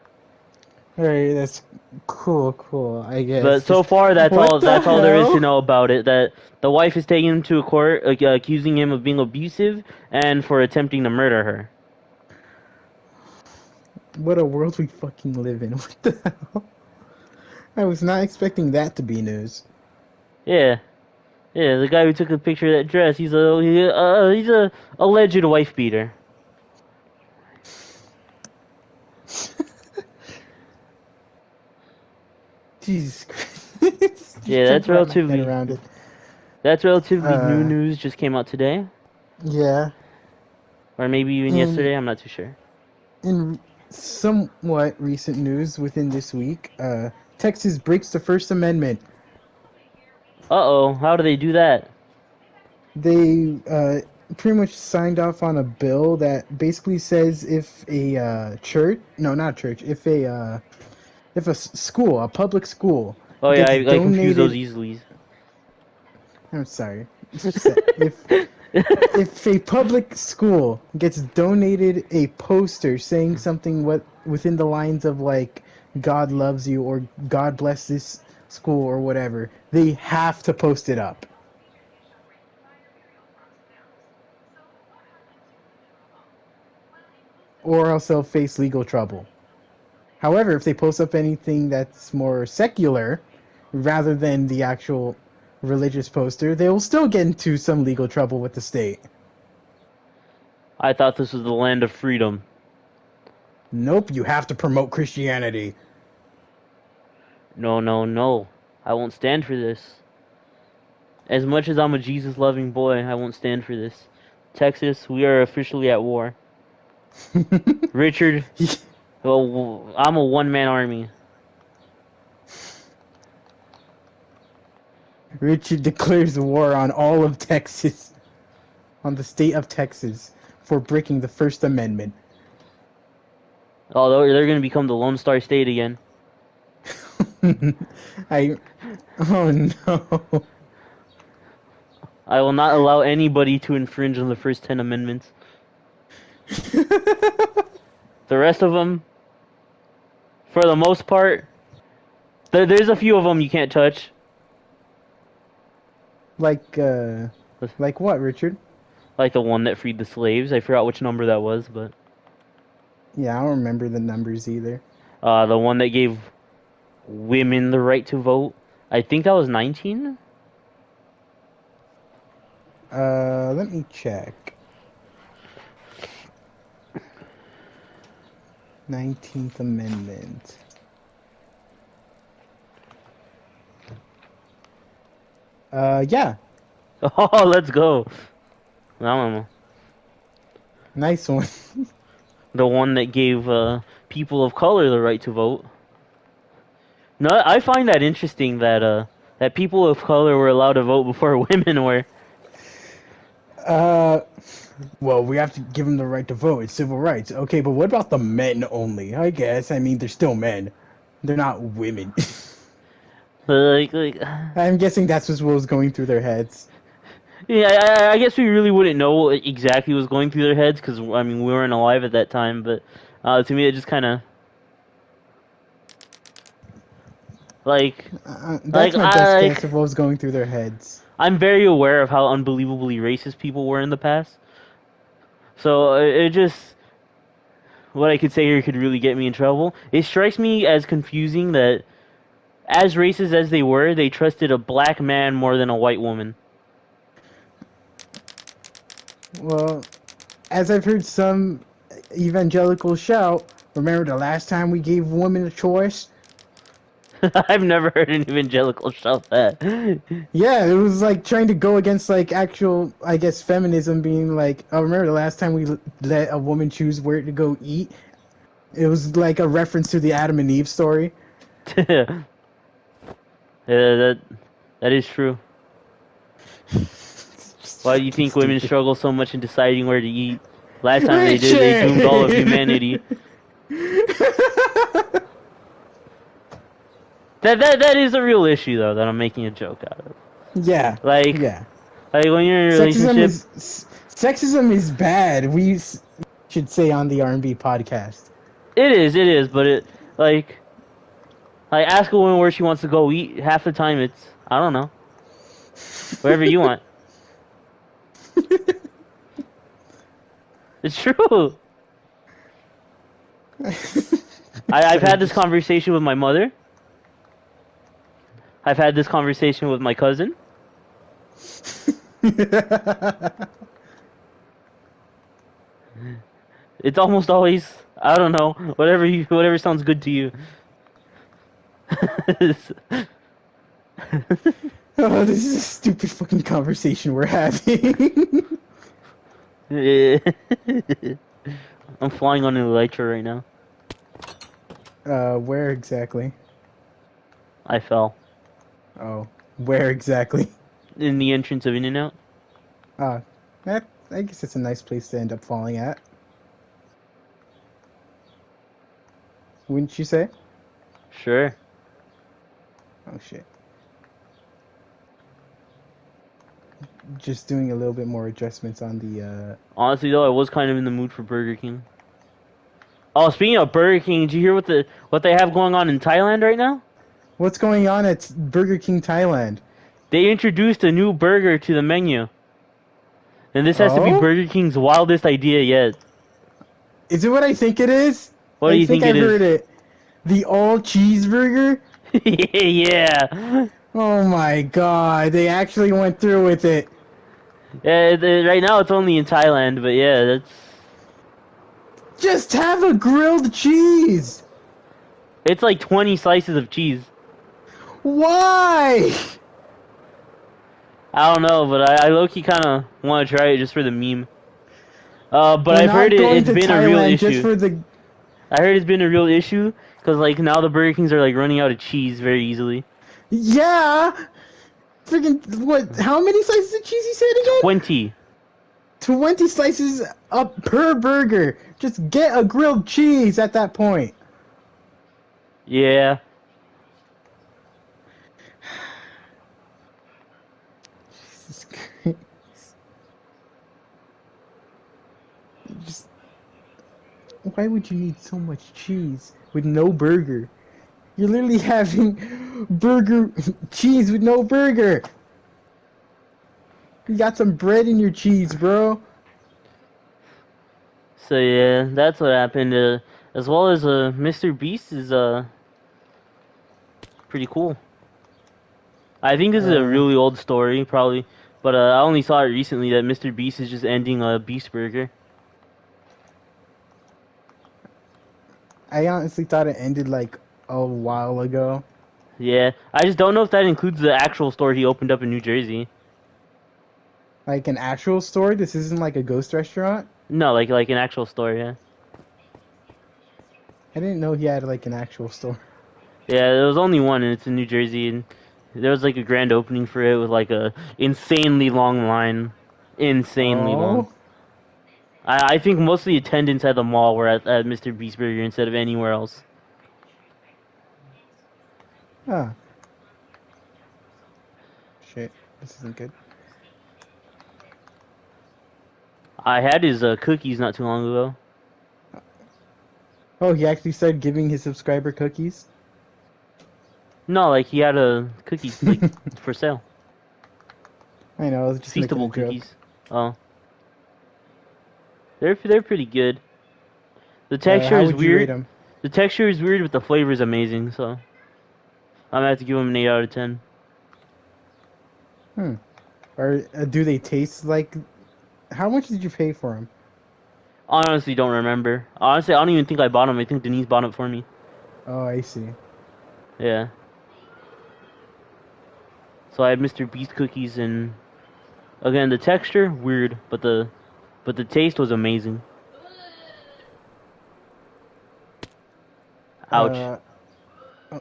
Alright, that's cool, I But guess. so Just, far, that's what all. the That's all there is to hell? know about it. That the wife is taking him to court, accusing him of being abusive and for attempting to murder her. What a world we fucking live in. What the hell? I was not expecting that to be news. Yeah, yeah. The guy who took a picture of that dress, he's a alleged wife beater. Jesus Christ. Just Yeah, trying to wrap my head around it. that's relatively new Uh, news. Just came out today, yeah. or maybe even In yesterday. I'm not too sure. in somewhat recent news within this week, Texas breaks the First Amendment. Uh-oh, how do they do that? They pretty much signed off on a bill that basically says if a church, no, not church, if school, a public school, Oh yeah, gets I confuse those donated, easily. I'm sorry, if a public school gets donated a poster saying something what within the lines of like God loves you or God bless this school or whatever, they have to post it up. Or else they'll face legal trouble. However, if they post up anything that's more secular rather than the actual religious poster, they will still get into some legal trouble with the state. I thought this was the land of freedom. Nope, you have to promote Christianity. No, no, no. I won't stand for this. As much as I'm a Jesus-loving boy, I won't stand for this. Texas, we are officially at war. Richard, well, I'm a one-man army. Richard declares war on all of Texas, on the state of Texas, for breaking the First Amendment. Although they're going to become the Lone Star State again. I. Oh no. I will not allow anybody to infringe on the first 10 amendments. The rest of them, for the most part, there's a few of them you can't touch. like, like what, Richard? Like the one that freed the slaves. I forgot which number that was, but Yeah, I don't remember the numbers either. the one that gave women the right to vote. I think that was 19. Let me check. 19th Amendment. Yeah, Oh, let's go. I don't know. nice one. The one that gave people of color the right to vote. No, I find that interesting that people of color were allowed to vote before women were. Uh, well, we have to give them the right to vote. It's civil rights. Okay, but what about the men only? I guess. I mean, they're still men. They're not women. Like, I'm guessing that's what was going through their heads. yeah, I guess we really wouldn't know what exactly was going through their heads because I mean we weren't alive at that time. But to me, it just kind of Like, That's my best I guess of what was going through their heads. I'm very aware of how unbelievably racist people were in the past. So it just what I could say here could really get me in trouble. It strikes me as confusing that as racist as they were, they trusted a black man more than a white woman. Well, as I've heard some evangelicals shout, remember the last time we gave women a choice? I've never heard an evangelical shout that. Yeah, it was like trying to go against like actual, I guess, feminism being like, oh, remember the last time we let a woman choose where to go eat? It was like a reference to the Adam and Eve story. Yeah, that is true. Why do you think women struggle so much in deciding where to eat? Last time they did, they doomed all of humanity. That is a real issue though that I'm making a joke out of. Yeah. Like Yeah. like when you're in a relationship, Sexism is bad. We should say on the R&B podcast. it is, but it like ask a woman where she wants to go eat. Half the time it's I don't know, wherever you want. It's true. I've had this conversation with my mother. I've had this conversation with my cousin. It's almost always I don't know whatever sounds good to you. Oh, this is a stupid fucking conversation we're having. I'm flying on an elytra right now. Where exactly? I fell Oh, where exactly? in the entrance of In-N-Out. That, I guess it's a nice place to end up falling at. Wouldn't you say? Sure. Oh shit. Just doing a little bit more adjustments on the, Honestly though, I was kind of in the mood for Burger King. Oh, speaking of Burger King, did you hear what they have going on in Thailand right now? What's going on at Burger King Thailand? They introduced a new burger to the menu. And this has to be Oh? Burger King's wildest idea yet. Is it what I think it is? What do you think it I've is? heard it. The all cheeseburger? Yeah. Oh my god, they actually went through with it. Yeah, right now it's only in Thailand, but yeah, that's Just have a grilled cheese! it's like 20 slices of cheese. Why? I don't know, but I low-key kind of want to try it just for the meme. But We're I've not heard going it's to been a real Thailand issue. just for the... I heard it's been a real issue because like now the Burger Kings are like running out of cheese very easily. Yeah! Freaking, what, how many slices of cheese you said again? 20. 20 slices up per burger. Just get a grilled cheese at that point. Yeah. Jesus Christ. Just, why would you need so much cheese with no burger? You're literally having burger cheese with no burger. You got some bread in your cheese, bro. So yeah, that's what happened. As well as Mr. Beast is pretty cool. I think this is a really old story, probably, but I only saw it recently that Mr. Beast is just ending a Beast Burger. I honestly thought it ended like a while ago. Yeah, I just don't know if that includes the actual store he opened up in New Jersey. Like an actual store? This isn't like a ghost restaurant? No, like an actual store, yeah. I didn't know he had like an actual store. Yeah, there was only one, and it's in New Jersey, and there was like a grand opening for it with like a insanely long line, insanely long. I think most of the attendants at the mall were at Mr. Beast Burger instead of anywhere else. Ah. Shit, this isn't good. I had his cookies not too long ago. Oh, he actually started giving his subscriber cookies? No, like he had a cookies like for sale. I know, I was just making a Feastable joke. cookies. Oh, they're pretty good. The texture How is would you rate weird. them? The texture is weird, but the flavor is amazing. So I'm gonna have to give them an 8 out of 10. Hmm. Or do they taste like? How much did you pay for them? Honestly, don't remember. Honestly, I don't even think I bought them. I think Denise bought them for me. Oh, I see. Yeah. So I had Mr. Beast cookies, and again, the texture weird, but the taste was amazing. Ouch! Uh, uh,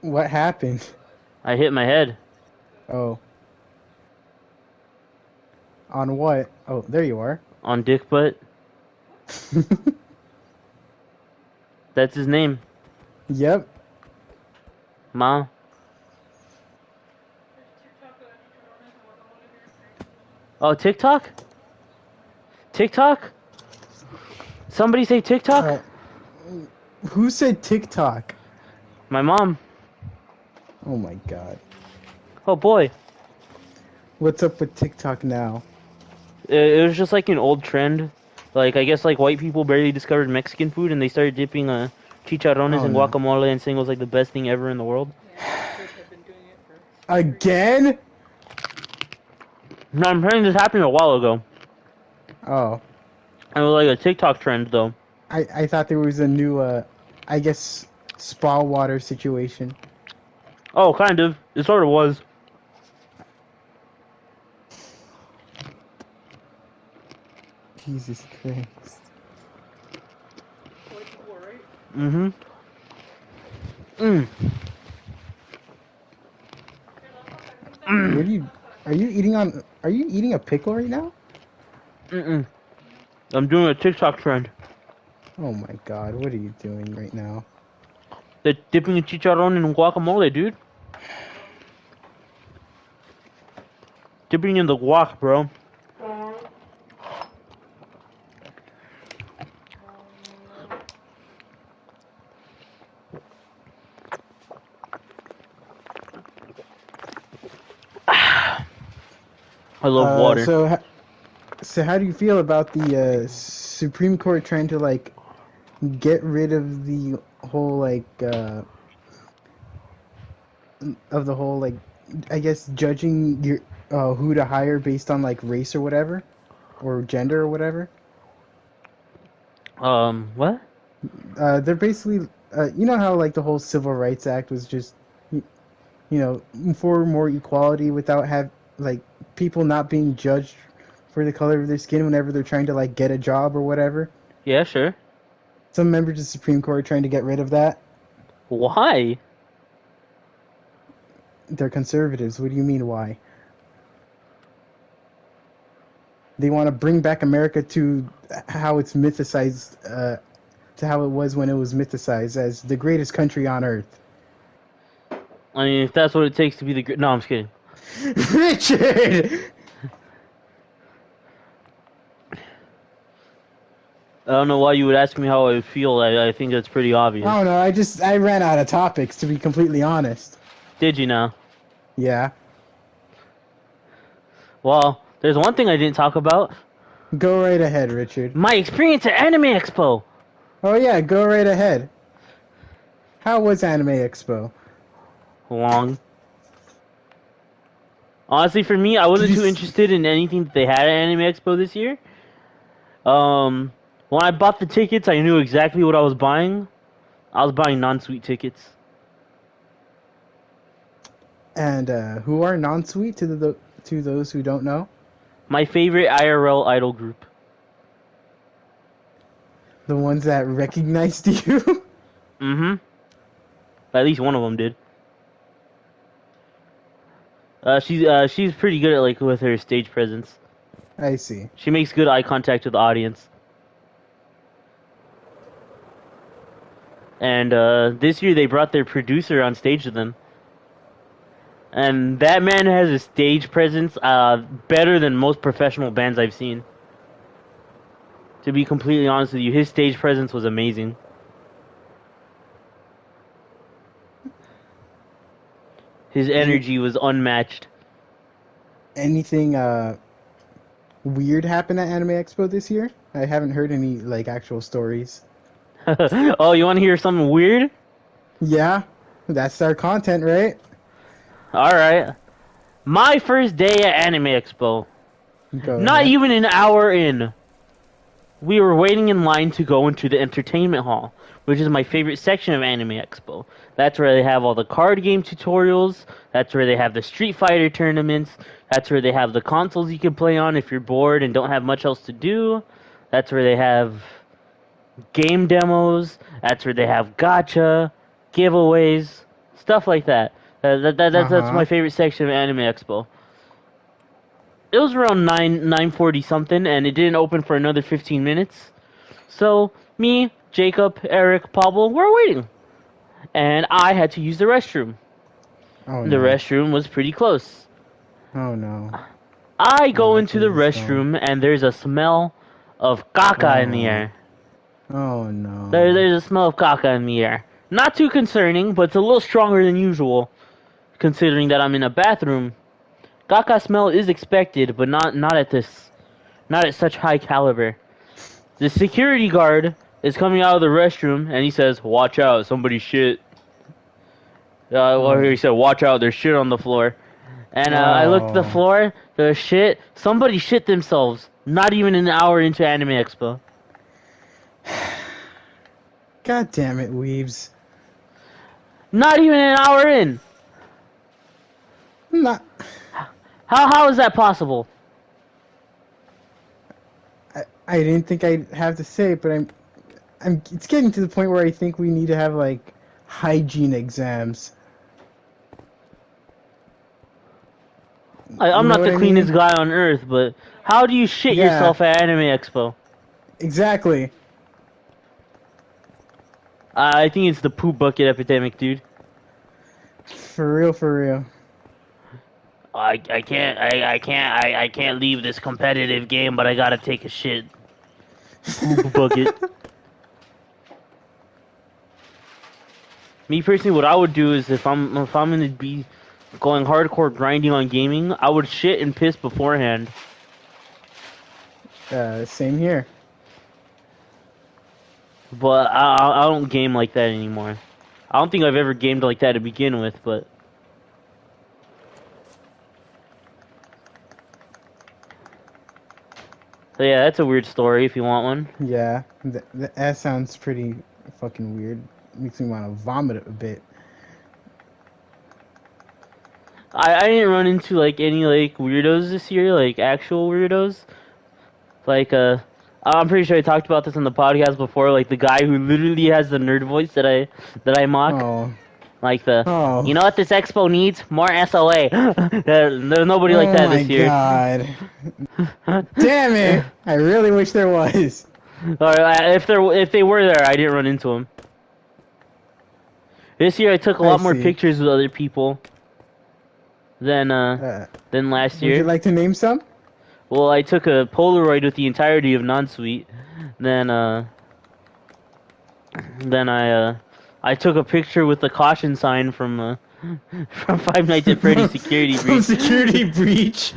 what happened? I hit my head Oh, on what? Oh, there you are. on Dick Butt. That's his name, Yep. Mom. Oh, TikTok? TikTok? Somebody say TikTok? Uh, who said TikTok? My mom. Oh my god. Oh boy. What's up with TikTok now? It was just like an old trend. Like I guess like white people barely discovered Mexican food and they started dipping chicharrones Oh and no. guacamole and saying it was like the best thing ever in the world. Again? No, I'm saying this happened a while ago. Oh, It was like a TikTok trend though. I thought there was a new I guess spa water situation. Oh, kind of. It sort of was. Jesus Christ. Mm-hmm. Mm. What Mm. are you eating a pickle right now? Mm-mm. I'm doing a TikTok trend. Oh my god, what are you doing right now? They're dipping a chicharron in guacamole, dude. Dipping in the guac, bro. I love Uh water. so h- so how do you feel about the Supreme Court trying to like get rid of the whole like I guess judging your who to hire based on like race or whatever or gender or whatever? What? They're basically you know how like the whole Civil Rights Act was just you know, for more equality without have like people not being judged for the color of their skin whenever they're trying to like get a job or whatever. Yeah, sure. Some members of the Supreme Court are trying to get rid of that. Why? They're conservatives. What do you mean why? They want to bring back America to how it's mythicized, to how it was when it was mythicized as the greatest country on earth. I mean, if that's what it takes to be the no, I'm just kidding. Richard. I don't know why you would ask me how I feel. I think that's pretty obvious. I don't know. I ran out of topics to be completely honest. Did you now? Yeah. Well, there's one thing I didn't talk about. Go right ahead, Richard. My experience at Anime Expo. Oh yeah, go right ahead. How was Anime Expo? Long. Honestly, for me, I Did wasn't you? too interested in anything that they had at Anime Expo this year. When I bought the tickets, I knew exactly what I was buying. I was buying non-suite tickets. And who are non-sweet to those who don't know? My favorite IRL idol group. The ones that recognized you. Mm-hmm. At least one of them did. She's pretty good at like with her stage presence. I see. She makes good eye contact with the audience. And this year they brought their producer on stage with them. And that man has a stage presence better than most professional bands I've seen. To be completely honest with you, his stage presence was amazing. His Any, energy was unmatched. anything weird happened at Anime Expo this year? I haven't heard any like actual stories. Oh, you want to hear something weird? Yeah, that's our content, right? All right. My first day at Anime Expo. Go Not ahead. even an hour in, we were waiting in line to go into the entertainment hall, which is my favorite section of Anime Expo. That's where they have all the card game tutorials. That's where they have the Street Fighter tournaments. That's where they have the consoles you can play on if you're bored and don't have much else to do. That's where they have game demos. That's where they have gacha, giveaways, stuff like that. That's Uh-huh. my favorite section of Anime Expo. It was around 9:40 something, and it didn't open for another 15 minutes. So me, Jacob, Eric, Pablo were waiting, and I had to use the restroom. Oh The no. restroom was pretty close. Oh no. I Oh, go that's into where the this is going. restroom, and there's a smell of caca in the Oh. air. Oh no. There's a smell of caca in the air. Not too concerning, but it's a little stronger than usual, considering that I'm in a bathroom. Caca smell is expected, but not at such high caliber. The security guard is coming out of the restroom, and he says, "Watch out, somebody shit." Or he Oh. said, "Watch out, there's shit on the floor." And I looked at the Oh. floor, there's shit. Somebody shit themselves. Not even an hour into Anime Expo. God damn it, Weaves. Not even an hour in. Not. How is that possible? I didn't think I'd have to say it, but I'm. It's getting to the point where I think we need to have like hygiene exams. I'm You know not what the I cleanest mean? guy on earth, but how do you shit Yeah. yourself at Anime Expo? Exactly. I think it's the poop bucket epidemic, dude. For real. For real. I can't leave this competitive game, but I gotta take a shit. Poop bucket. Me personally, what I would do is if I'm gonna be going hardcore grinding on gaming, I would shit and piss beforehand. Same here. But I don't game like that anymore. I don't think I've ever gamed like that to begin with. But so yeah, that's a weird story. If you want one, Yeah. That sounds pretty fucking weird. Makes me want to vomit a bit. I didn't run into like any like weirdos this year, like actual weirdos. Like I'm pretty sure I talked about this on the podcast before. Like the guy who literally has the nerd voice that I mock. Oh. Like the, you Oh. know what this expo needs? More SOA. There's nobody like Oh that my this year. god. Damn it! I really wish there was. Or if they were there, I didn't run into them. This year I took a I lot more see. pictures with other people than Uh, last would you year. like to name some? Well, I took a Polaroid with the entirety of Non-Suite. Then I took a picture with the caution sign from from Five Nights at Freddy's Security From Breach. Security Breach.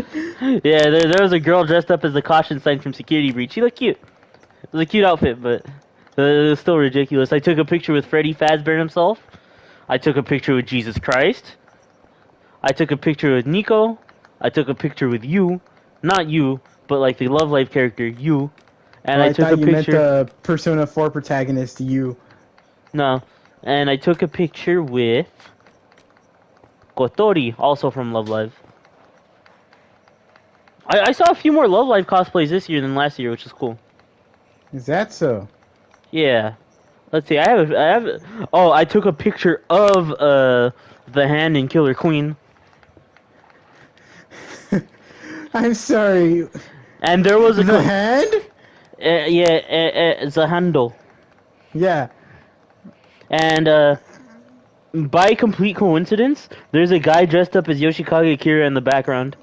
Yeah, there was a girl dressed up as the caution sign from Security Breach. She looked cute. It was a cute outfit, but it was still ridiculous. I took a picture with Freddy Fazbear himself. I took a picture with Jesus Christ. I took a picture with Nico. I took a picture with you. Not you, but like the Love Life character, you. And Oh, I I took a thought you meant picture. the Persona 4 protagonist, you. No. And I took a picture with Kotori, also from Love Live. I saw a few more Love Live cosplays this year than last year, which is cool. Is that so? Yeah. Let's see. I have. Oh, I took a picture of the hand in Killer Queen, I'm sorry. and there was a The hand? the handle, Yeah. and by complete coincidence, there's a guy dressed up as Yoshikage Kira in the background.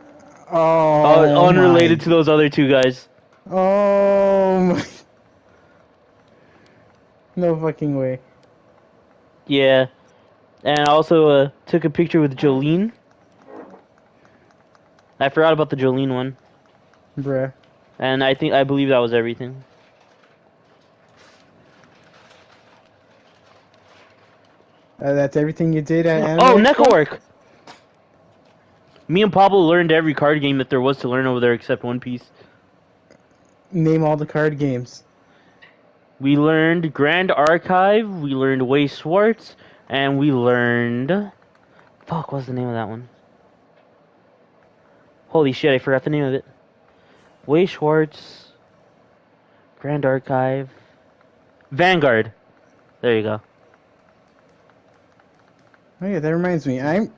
Oh Unrelated my. to those other two guys. Oh my. No fucking way. Yeah. And I also took a picture with Jolene. I forgot about the Jolene one. Bruh. And I believe that was everything. That's everything you did at Anime Oh, Expo? Network! Me and Pablo learned every card game that there was to learn over there except One Piece. Name all the card games. We learned Grand Archive, we learned Way Schwartz, and we learned... Fuck, what's the name of that one? Holy shit, I forgot the name of it. Way Schwartz, Grand Archive, Vanguard. There you go. Oh yeah, that reminds me. I'm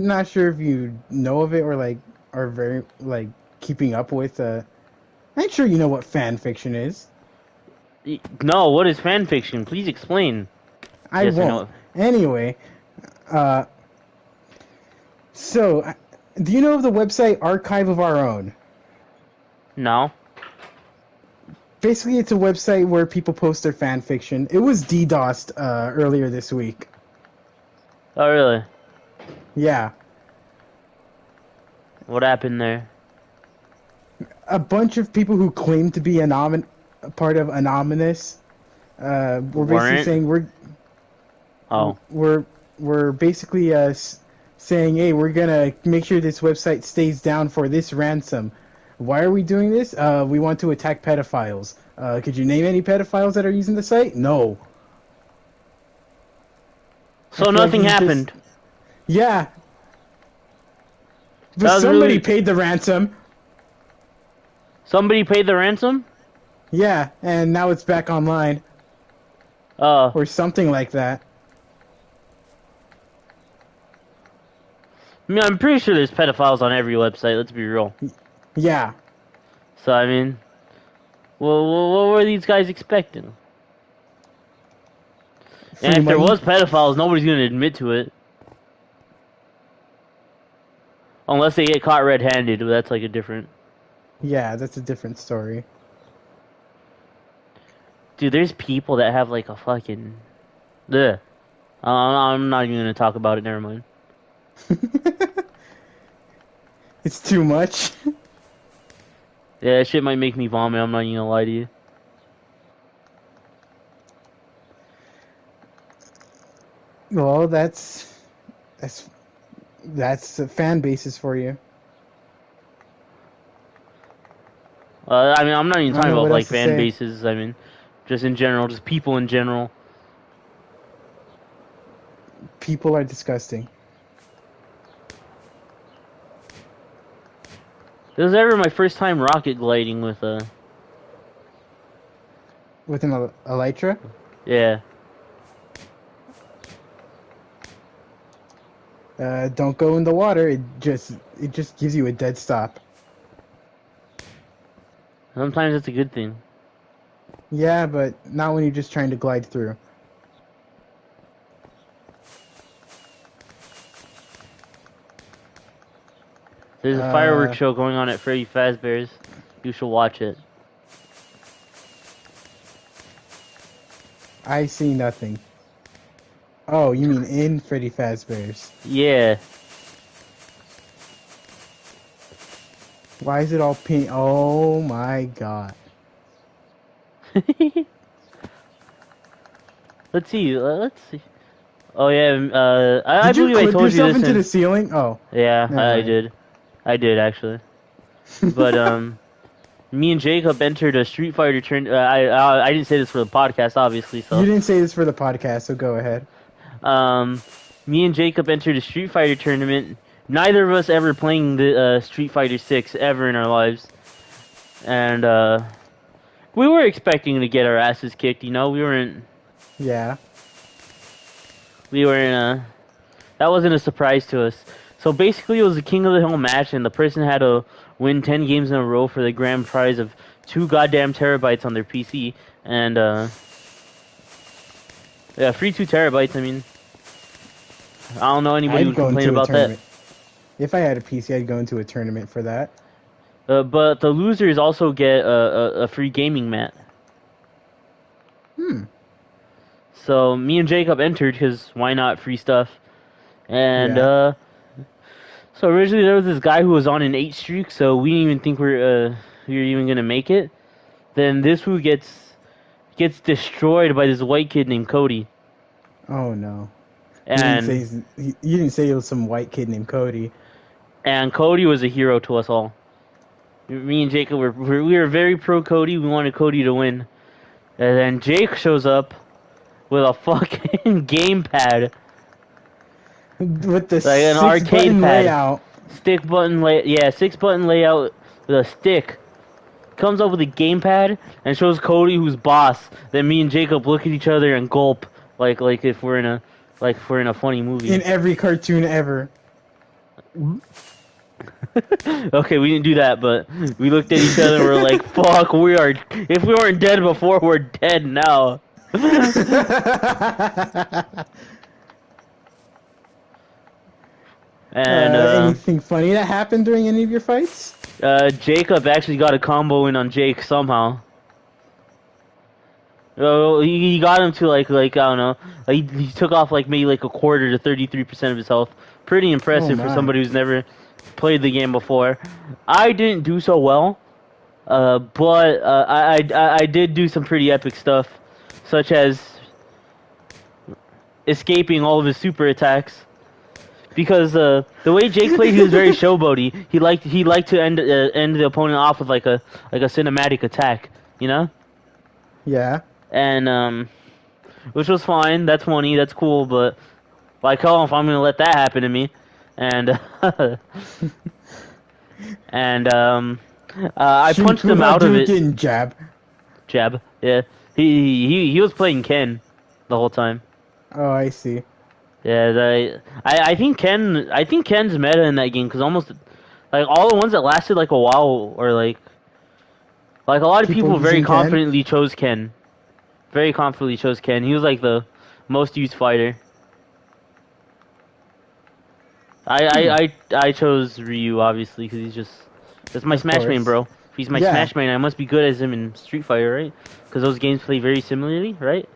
not sure if you know of it or like are very like keeping up with. I'm sure you know what fan fiction is. No, what is fanfiction? Please explain. I Yes, I won't. know. Anyway, uh, so do you know of the website Archive of Our Own? No. Basically, it's a website where people post their fan fiction. It was DDoSed earlier this week. Oh, really? Yeah, What happened there? a bunch of people who claim to be part of Anonymous were basically Weren't? saying Oh. we're basically saying, hey, we're gonna make sure this website stays down for this ransom. Why are we doing this? We want to attack pedophiles. Could you name any pedophiles that are using the site? No. I So feel like nothing this is happened. yeah. But That was somebody really... paid the ransom. Somebody paid the ransom? Yeah, and now it's back online. Uh, Or something like that. I mean, I'm pretty sure there's pedophiles on every website, let's be real. Yeah. So, I mean... Well, what were these guys expecting? And Free if there money. was pedophiles, nobody's gonna admit to it. Unless they get caught red-handed, but that's like a different... Yeah, that's a different story. Dude, there's people that have like a fucking... Ugh. I'm not even gonna talk about it, never mind. It's too much. Yeah, that shit might make me vomit, I'm not even gonna lie to you. Well, that's the fan bases for you. I mean, I'm not even I don't talking know about what like else to fan say. bases, I mean, just in general, just people in general. People are disgusting. This was ever my first time rocket gliding with With an elytra, yeah. don't go in the water. It just gives you a dead stop. Sometimes it's a good thing. Yeah, but not when you're just trying to glide through. There's a fireworks show going on at Freddy Fazbear's. You should watch it. I see nothing. Oh, you mean in Freddy Fazbear's? Yeah. Why is it all pink? Oh my god. Let's see. Let's see. Oh yeah. I Did you believe I clip told you yourself this into the in. ceiling? Oh, Yeah, never I mind. did. I did actually. But me and Jacob entered a Street Fighter turn. I didn't say this for the podcast, obviously. You So didn't say this for the podcast, so go ahead. me and Jacob entered a Street Fighter tournament. Neither of us ever playing the Street Fighter 6 ever in our lives, and we were expecting to get our asses kicked. You know, we weren't. Yeah. We were in a. That wasn't a surprise to us. So basically, it was a King of the Hill match, and the person had to win 10 games in a row for the grand prize of 2 goddamn terabytes on their PC, and yeah, free 2 terabytes. I mean, I don't know anybody who I'd would go complain into a about that. tournament. If I had a PC, I'd go into a tournament for that. But the losers also get a free gaming mat. Hmm. So me and Jacob entered because why not free stuff? And Yeah. so originally there was this guy who was on an 8 streak, so we didn't even think we were even gonna make it. Then this who gets destroyed by this white kid named Cody. Oh no. And You didn't say it was some white kid named Cody. Cody was a hero to us all. Me and Jacob we were very pro Cody. We wanted Cody to win. And then Jake shows up with a fucking gamepad, With the like an six arcade button pad, layout. yeah, 6 button layout with a stick. Comes up with a gamepad and shows Cody who's boss. Then me and Jacob look at each other and gulp, like if we're in a funny movie. In every cartoon ever. Okay, we didn't do that, but we looked at each other and we're like, "Fuck, we are. If we weren't dead before, we're dead now." And Anything funny that happened during any of your fights? Jacob actually got a combo in on Jake somehow. He got him to like I don't know, he took off like maybe like a quarter to 33% of his health. Pretty impressive Oh, for my. somebody who's never played the game before. I didn't do so well, but I did do some pretty epic stuff, such as escaping all of his super attacks. Because the way Jake played, he was very showboaty. He liked to end the opponent off with like a cinematic attack, you know. Yeah. And which was fine. That's funny. That's cool. But like, hell, if I'm gonna let that happen to me, and I punched him out of it. Hadouken jab. Jab. Yeah. He was playing Ken the whole time. Oh, I see. Yeah. I think Ken's meta in that game because almost like all the ones that lasted like a while or like a lot of people very using Ken? confidently chose Ken. Very confidently chose Ken. He was like the most used fighter. I chose Ryu obviously because that's my Smash main, bro. If he's my Yeah. Smash main, I must be good as him in Street Fighter, right? Because those games play very similarly, right?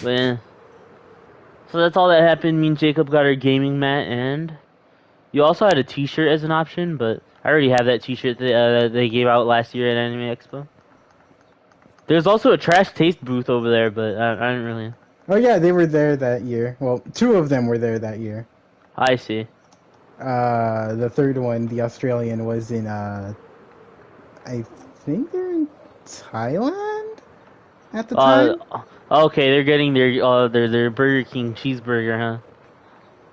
But yeah. So that's all that happened. Me and Jacob got our gaming mat, and you also had a T-shirt as an option, but I already have that T-shirt that they gave out last year at Anime Expo. There's also a Trash Taste booth over there, but I didn't really. Oh yeah, they were there that year. Well, two of them were there that year. I see. The third one, the Australian, was in I think they're in Thailand at the time. Okay, they're getting their Burger King cheeseburger,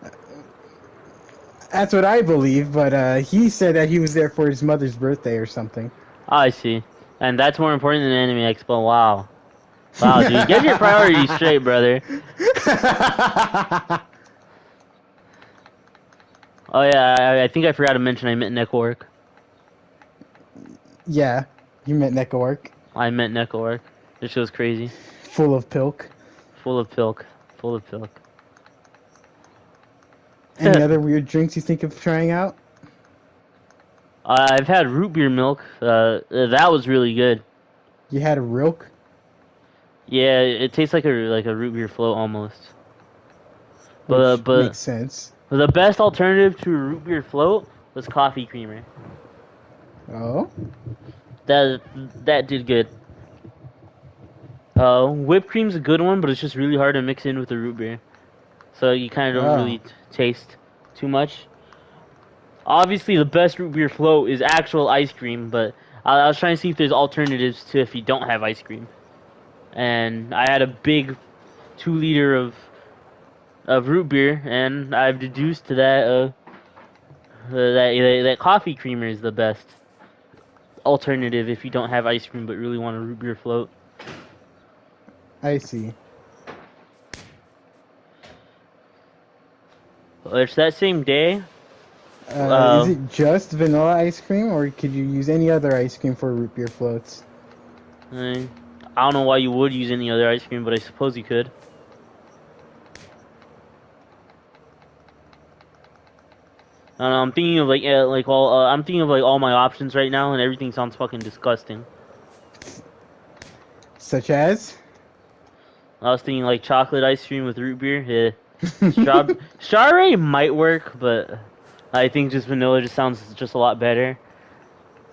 huh? That's what I believe, but he said that he was there for his mother's birthday or something. I see. And that's more important than Anime Expo. Wow. Wow, dude. Get your priorities straight, brother. Oh, yeah, I think I forgot to mention I meant Necowork. Yeah, you meant Necowork. I meant Necowork. This show's crazy. Full of pilk. Full of pilk. Full of pilk. Any other weird drinks you think of trying out? I've had root beer milk. That was really good. You had a Rilk? Yeah, it tastes like a root beer float almost. Which But makes sense. the best alternative to a root beer float was coffee creamer. Oh? That did good. Whipped cream's a good one, but it's just really hard to mix in with the root beer. So you kind of don't really taste too much. Obviously, the best root beer float is actual ice cream, but I was trying to see if there's alternatives to if you don't have ice cream. And I had a big 2 liter of root beer, and I've deduced to that that coffee creamer is the best alternative if you don't have ice cream but really want a root beer float. I see. It's that same day. Is it just vanilla ice cream, or could you use any other ice cream for root beer floats? I don't know why you would use any other ice cream, but I suppose you could. I'm thinking of like all I'm thinking of like all my options right now, and everything sounds fucking disgusting. Such as? I was thinking like chocolate ice cream with root beer. Yeah, strawberry might work, but I think just vanilla just sounds just a lot better.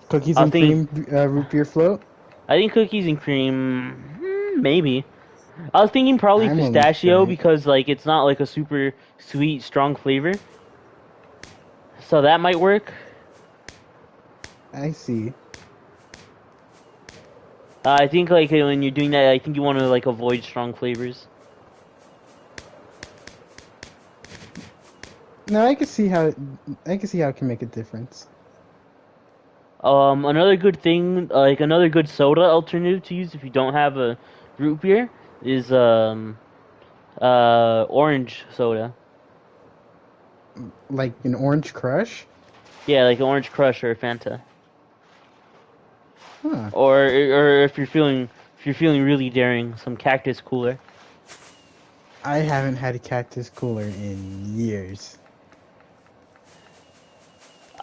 Cookies I was and thinking, cream root beer float? I think cookies and cream, maybe. I was thinking probably I'm willing to try pistachio it. because like it's not like a super sweet, strong flavor, so that might work. I see. I think like when you're doing that, I think you want to like avoid strong flavors. No, I can see how it can make a difference. Another good thing, like another good soda alternative to use if you don't have a root beer is orange soda. Like an orange crush? Yeah, like orange crush or Fanta. Huh. Or if you're feeling really daring, some cactus cooler. I haven't had a cactus cooler in years.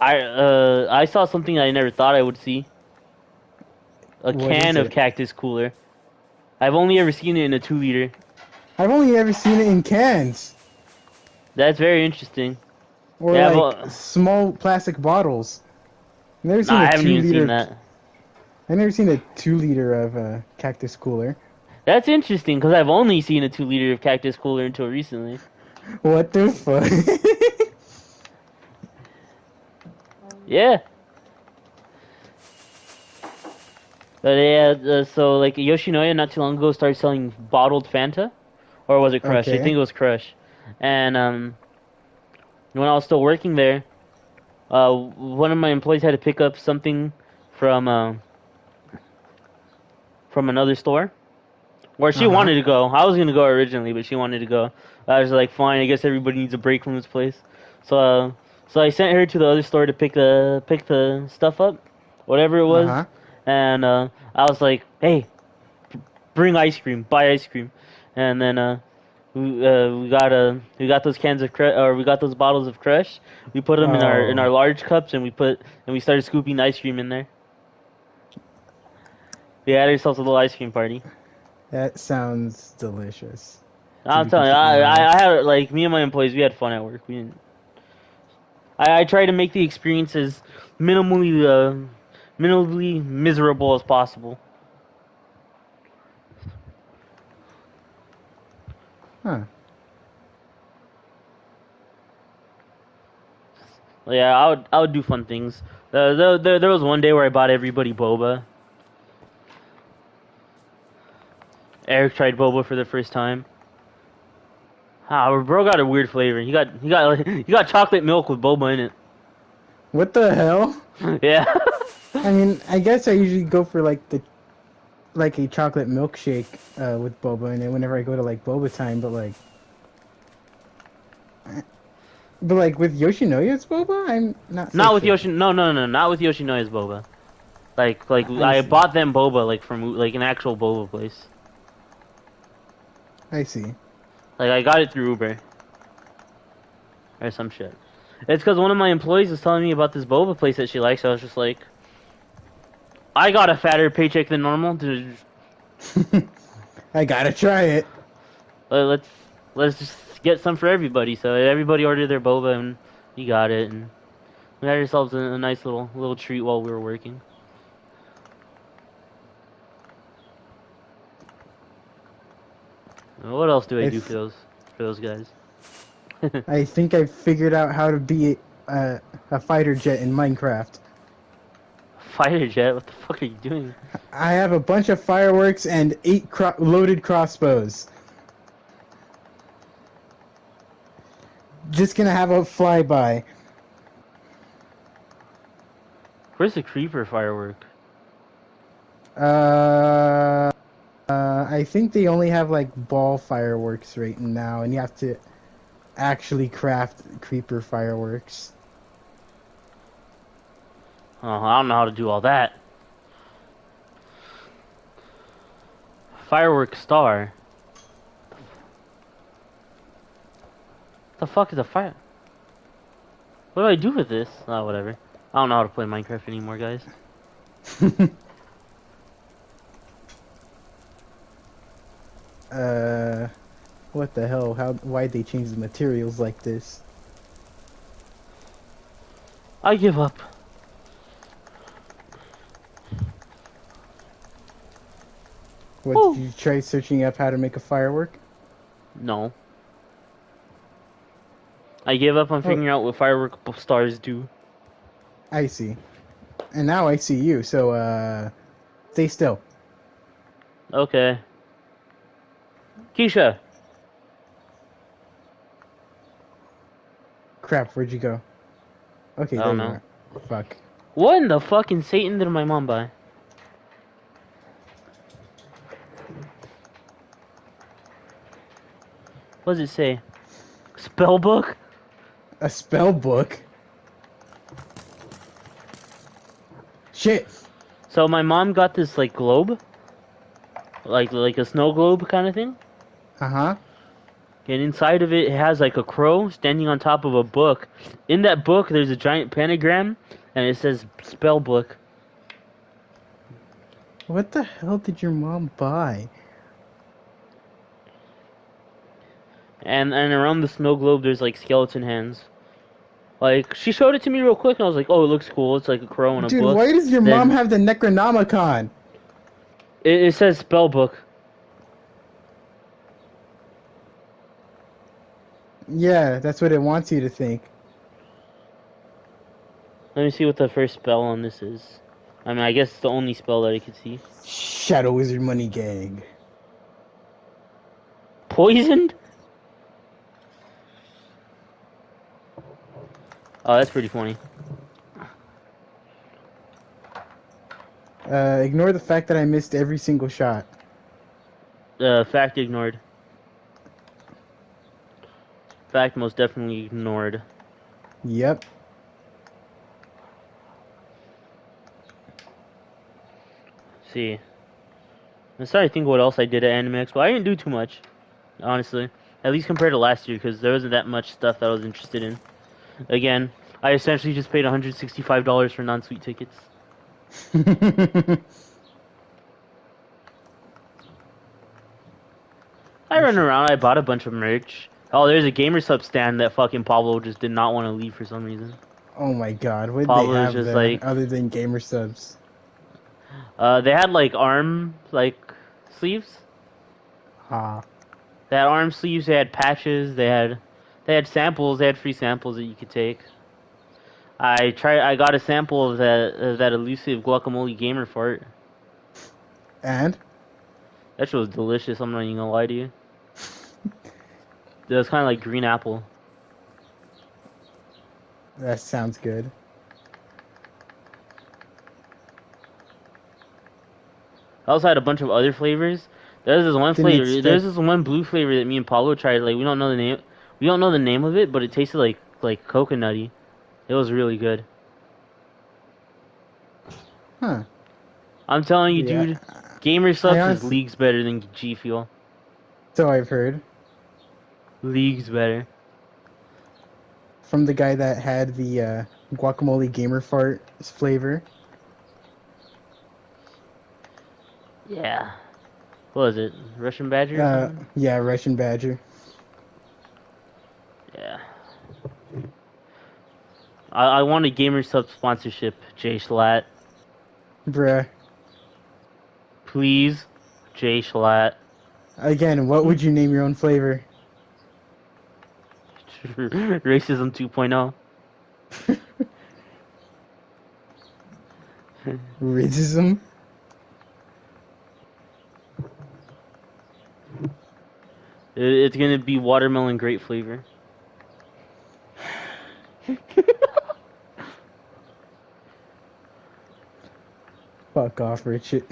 I saw something I never thought I would see. A What is can of it? cactus cooler. I've only ever seen it in a 2 liter. I've only ever seen it in cans. That's very interesting. Or Yeah, like but small plastic bottles. I've never nah, seen I a haven't two even seen liter. that. I've never seen a 2 liter of cactus cooler. That's interesting because I've only seen a 2 liter of cactus cooler until recently. What the fuck? Yeah, but yeah, so like Yoshinoya not too long ago started selling bottled Fanta, or was it Crush? I Okay. think it was Crush. And when I was still working there, one of my employees had to pick up something from uh, from another store where she Uh huh. wanted to go. I was gonna go originally, but she wanted to go. I was like, fine, I guess everybody needs a break from this place. So so I sent her to the other store to pick the stuff up, whatever it Uh was, huh. and I was like, hey, bring ice cream, buy ice cream, and then we got those cans of or we got those bottles of Crush. We put them in our Oh, large cups, and we started scooping ice cream in there. We had ourselves a little ice cream party. that sounds delicious. To I'm be telling you, completely honest. I had like me and my employees, we had fun at work. We didn't. I try to make the experience as minimally minimally miserable as possible. Huh. Yeah, I would do fun things. There was one day where I bought everybody boba. Eric tried boba for the first time. Ah, bro got a weird flavor. He got chocolate milk with boba in What the hell? it. Yeah. I mean, I guess I usually go for like a chocolate milkshake with boba in it whenever I go to like boba time, but like with Yoshinoya's boba, I'm not so Not with sure. not with Yoshinoya's boba. Like I I see. bought them boba like from like an actual boba place. I see. Like I got it through Uber or some shit. It's because one of my employees was telling me about this boba place that she likes. So I was just like, I got a fatter paycheck than normal. I gotta try it. Let's let's just get some for everybody. So everybody ordered their boba and we got it, and we had ourselves a nice little treat while we were working. What else do I I do th- for those guys? I think I figured out how to be a fighter jet in Minecraft. Fighter jet? What the fuck are you doing? I have a bunch of fireworks and 8 loaded crossbows. Just gonna have a flyby. Where's the creeper firework? Uh, I think they only have like ball fireworks right now, and you have to actually craft creeper fireworks. Oh, I don't know how to do all that. Firework star. The fuck is a fire? What do I do with this? Oh, whatever. I don't know how to play Minecraft anymore, guys. uh, what the hell? Why'd they change the materials like this? I give up. What, did Whew. you try searching up how to make a firework? No. I give up on Oh, figuring out what firework stars do. I see. And now I see you, so, stay still. Okay. Keisha. Crap, where'd you go? Okay, I there don't you know. are. Fuck. What in the fucking Satan did my mom buy? What does it say? Spell book? A spell book? Shit! So my mom got this like globe, like a snow globe kind of thing, Uh-huh. and inside of it, it has like a crow standing on top of a book. In that book, there's a giant pentagram, and it says spell book. What the hell did your mom buy? And around the snow globe, there's like skeleton hands. Like she showed it to me real quick, and I was like, "Oh, it looks cool. It's like a crow in a Dude, book." why does your mom Then have the Necronomicon? it says spell book. Yeah, that's what it wants you to think. Let me see what the first spell on this is. I mean, I guess it's the only spell that I could see. Shadow Wizard Money Gang. Poisoned? Oh, that's pretty funny. Ignore the fact that I missed every single shot. Fact ignored. Fact most definitely ignored. Yep. Let's see. I'm starting to think what else I did at Anime Expo. I didn't do too much, honestly. At least compared to last year, because there wasn't that much stuff that I was interested in. Again, I essentially just paid $165 for non-suite tickets. I ran around, I bought a bunch of merch. Oh, there's a Gamer Sub stand that fucking Pablo just did not want to leave for some reason. Oh my god, what did they Pablo is have just there like, other than gamer subs? they had like arm, like, sleeves. Ah. They had arm sleeves, they had patches, they had samples, they had free samples that you could take. I got a sample of that elusive guacamole gamer fart. And? That shit was delicious, I'm not even gonna lie to you. It was kinda like green apple. That sounds good. I also had a bunch of other flavors. There's this one Didn't flavor. There's expect. this one blue flavor that me and Paulo tried. Like we don't know the name. We don't know the name of it, but it tasted like coconutty. It was really good. Huh. I'm telling you, Yeah. dude. Gamer I Subs is honestly. leagues better than G Fuel. So I've heard. Leagues better. From the guy that had the guacamole gamer fart flavor. Yeah. What was it? Russian Badger or something? Yeah, Russian Badger. Yeah. I want a Gamer Sub sponsorship, Jay Schlatt. Bruh. Please, Jay Schlatt. Again, what would you name your own flavor? Racism 2.0. Racism? It's gonna be watermelon grape flavor. Fuck off, Richard.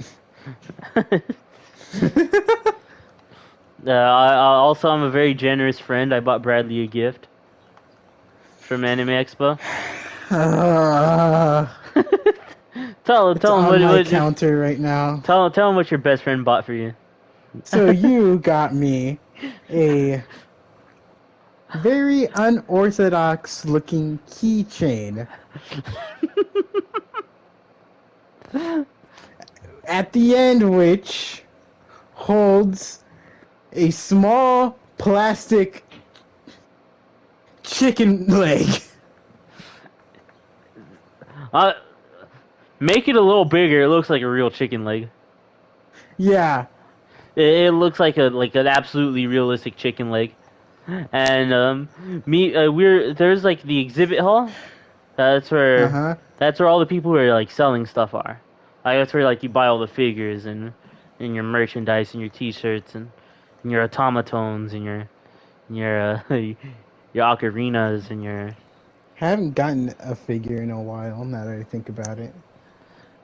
Also, I'm a very generous friend. I bought Bradley a gift from Anime Expo. tell It's him on my what counter right now. tell him what your best friend bought for you. So you got me a very unorthodox looking keychain. At the end, which holds a small plastic chicken leg. Uh, Make it a little bigger. It looks like a real chicken leg. Yeah. It looks like an absolutely realistic chicken leg. And there's like the exhibit hall. That's Uh where huh. that's where all the people who are like selling stuff are. Like that's where like you buy all the figures and your merchandise and your T-shirts and your automatones and your ocarinas and your. Haven't gotten a figure in a while. Now that I think about it.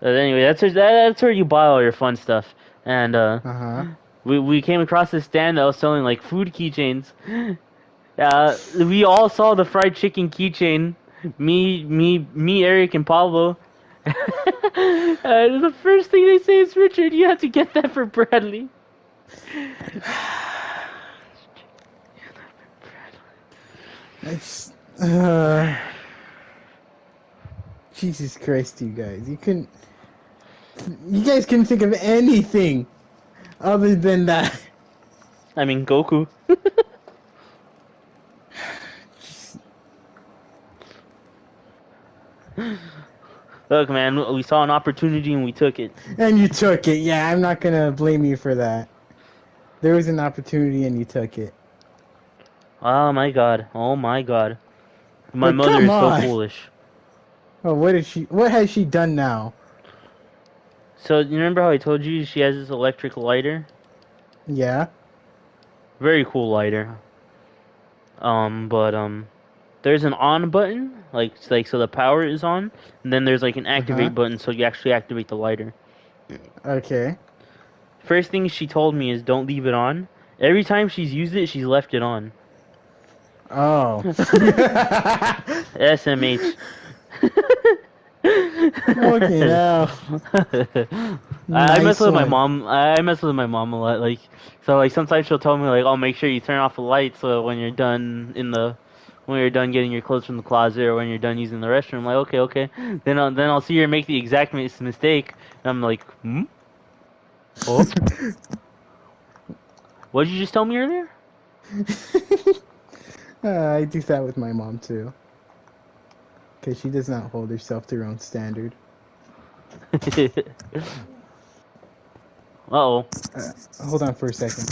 Anyway, that's where you buy all your fun stuff. And Uh huh. we came across this stand that was selling like food keychains. We all saw the fried chicken keychain. Me, Eric, and Pablo. The first thing they say is, Richard, you have to get that for Bradley. It's Jesus Christ, you guys! You guys couldn't think of anything other than that. I mean, Goku. Look, man, we saw an opportunity and we took it. And you took it. Yeah, I'm not gonna blame you for that. There was an opportunity and you took it. Oh my god. Oh my god. My Like, mother come is so on. foolish. Oh, what has she done now? So, you remember how I told you she has this electric lighter? Yeah. Very cool lighter. But there's an on button, like so the power is on, and then there's like an Uh huh. activate button, so you actually activate the lighter. Okay. First thing she told me is don't leave it on. Every time she's used it, she's left it on. Oh. SMH. Okay, now. I mess Nice with my one. mom. I mess with my mom a lot. Like, so like sometimes she'll tell me like, "Oh, make sure you turn off the light so when you're done when you're done getting your clothes from the closet or when you're done using the restroom." I'm like, okay, okay. Then I'll see her make the exact mistake, and I'm like, hmm, oh, what did you just tell me earlier? I do that with my mom too. Because she does not hold herself to her own standard. Uh-oh. Hold on for a second.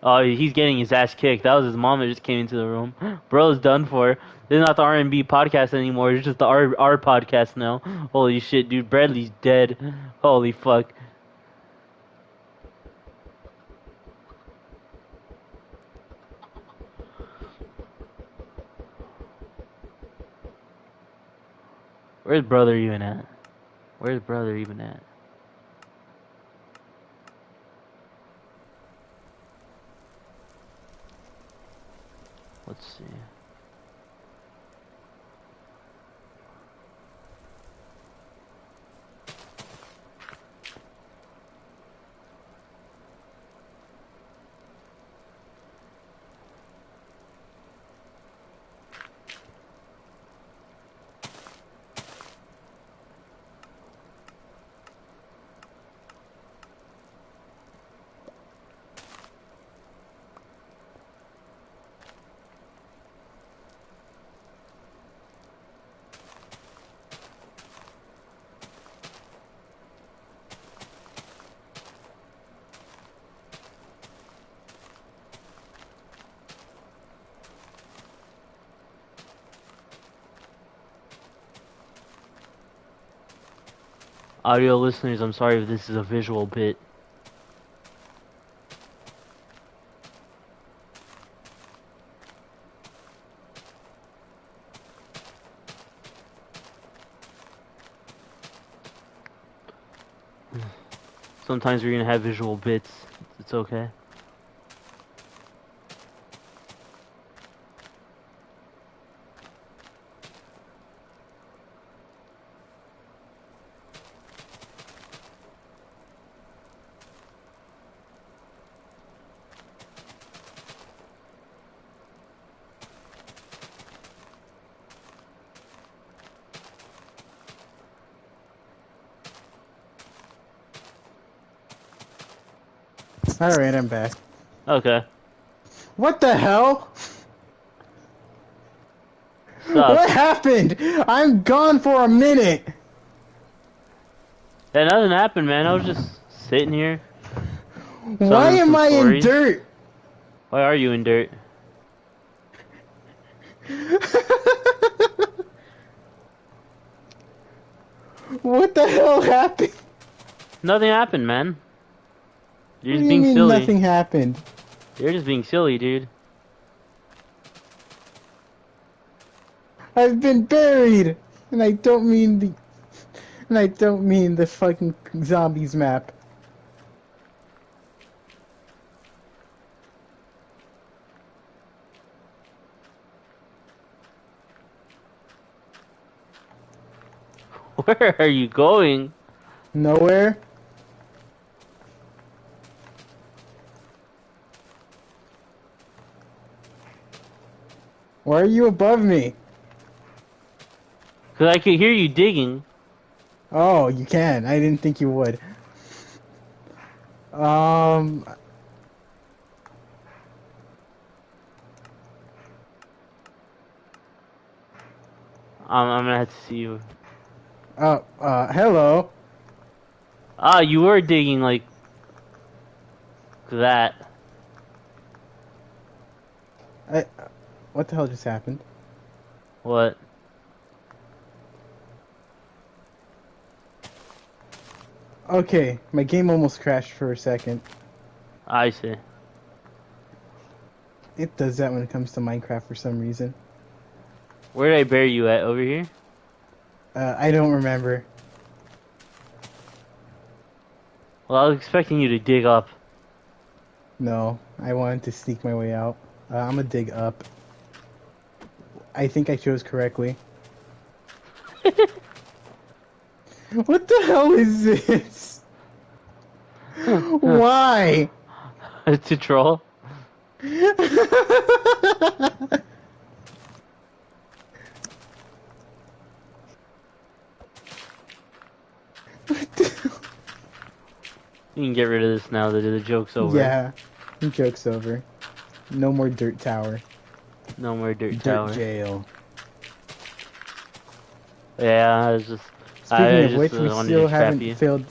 Oh, he's getting his ass kicked. That was his mom that just came into the room. Bro's done for. This is not the R&B podcast anymore. It's just the our podcast now. Holy shit, dude. Bradley's dead. Holy fuck. Where's brother even at? Where's brother even at? Let's see. Audio listeners, I'm sorry if this is a visual bit. Sometimes we're gonna have visual bits. It's okay. Alright, I'm back. Okay. What the hell? Sup? What happened? I'm gone for a minute. Yeah, nothing happened, man. I was just sitting here, Why telling am some I in stories. dirt? Why are you in dirt? What the hell happened? Nothing happened, man. You're What do just you being mean silly. nothing happened? You're just being silly, dude. I've been buried, and I don't mean the fucking zombies map. Where are you going? Nowhere. Why are you above me? Cause I could hear you digging. Oh, you can. I didn't think you would. Um. I'm gonna have to see you. Hello. Ah, you were digging like that. I. What the hell just happened? What? Okay, my game almost crashed for a second. I see. It does that when it comes to Minecraft for some reason. Where did I bury you at? Over here? I don't remember. Well, I was expecting you to dig up. No, I wanted to sneak my way out. I'm gonna dig up. I think I chose correctly. What the hell is this? Why? To troll? You can get rid of this now that the joke's over. Yeah, joke's over. No more dirt tower. No more dirt Dirt tower. jail. Yeah, I was just. Speaking I of just which, we wanted still to trap haven't you. filled.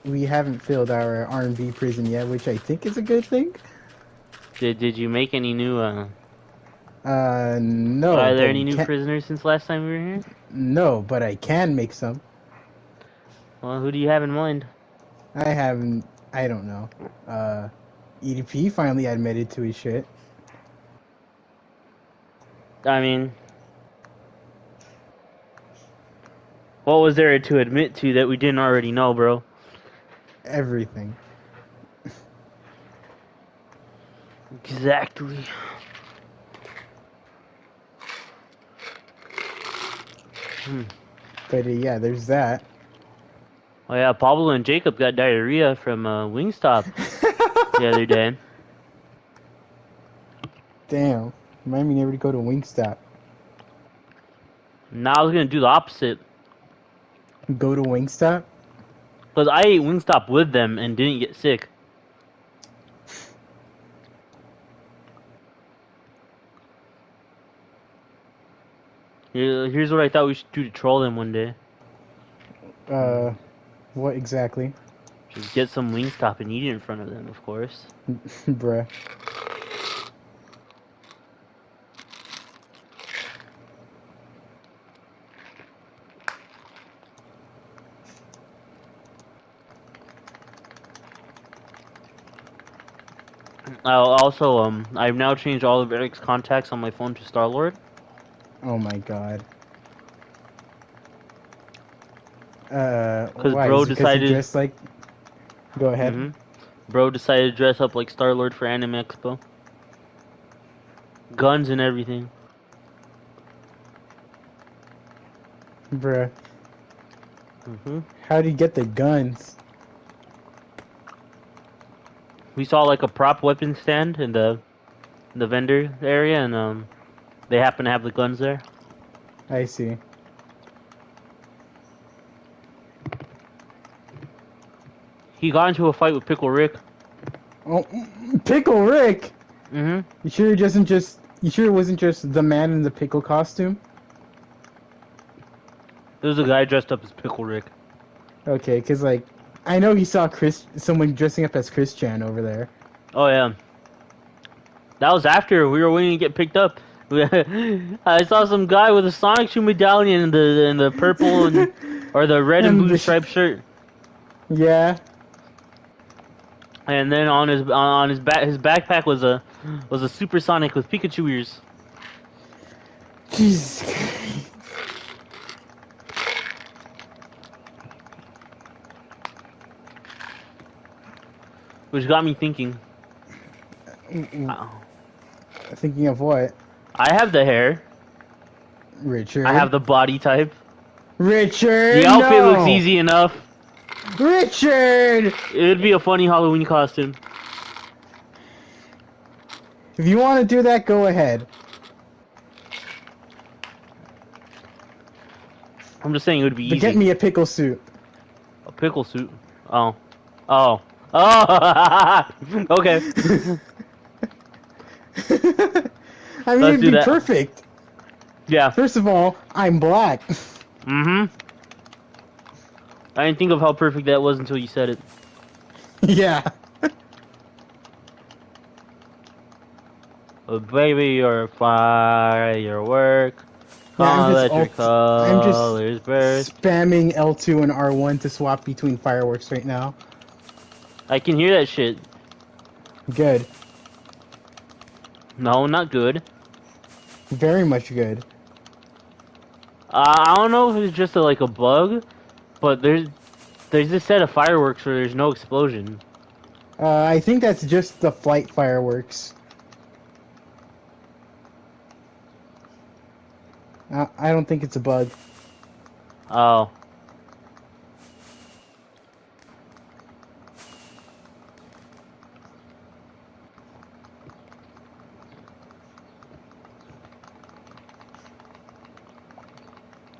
We haven't filled our R&B prison yet, which I think is a good thing. Did you make any new? No, Are but there we any new can't. prisoners since last time we were here? No, but I can make some. Well, who do you have in mind? I haven't. I don't know. EDP finally admitted to his shit. I mean, what was there to admit to that we didn't already know, bro? Everything. Exactly. But yeah, there's that. Oh yeah, Pablo and Jacob got diarrhea from Wingstop the other day. Damn. Remind me never to go to Wingstop. Now I was gonna do the opposite Go to Wingstop? because I ate Wingstop with them and didn't get sick. Here's what I thought we should do to troll them one day. Uh, what exactly? Just get some Wingstop and eat it in front of them, of course. Bruh. I've now changed all of Eric's contacts on my phone to Star-Lord. Oh my god. Because Why? bro Is it because he decided. dressed like... Go ahead. Bro decided to dress up like Star-Lord for Anime Expo. Guns and everything. Bruh. How would he get the guns? We saw like a prop weapon stand in the vendor area, and they happen to have the guns there. I see. He got into a fight with Pickle Rick. Oh, Pickle Rick. Mm-hmm. You sure it wasn't just the man in the pickle costume? There was a guy dressed up as Pickle Rick. Okay, cause like I know he saw someone dressing up as Christian over there. Oh yeah, that was after we were waiting to get picked up. I saw some guy with a Sonic Shoe medallion in the purple and or the red and And blue striped shirt, yeah. and then on his backpack was a Supersonic with Pikachu ears, Jesus Christ. which got me thinking. uh, Thinking of what? I have the hair. I have Richard. the body type. The Richard, outfit looks no! easy enough. Richard! It would be a funny Halloween costume. If you want to do that, go ahead. I'm just saying it would be But easy. get me a pickle suit. A pickle suit. Oh. Oh. Oh. Okay. I mean, Let's it'd do be that. perfect. Yeah. First of all, I'm black. Mm-hmm. I didn't think of how perfect that was until you said it. Yeah. Oh, baby, you're a firework. Yeah, Can't let your I'm just colors burst. spamming L2 and R1 to swap between fireworks right now. I can hear that shit. Good. No, not good. Very much good. I don't know if it's just like a bug, but there's this set of fireworks where there's no explosion. I think that's just the flight fireworks. I don't think it's a bug. Oh.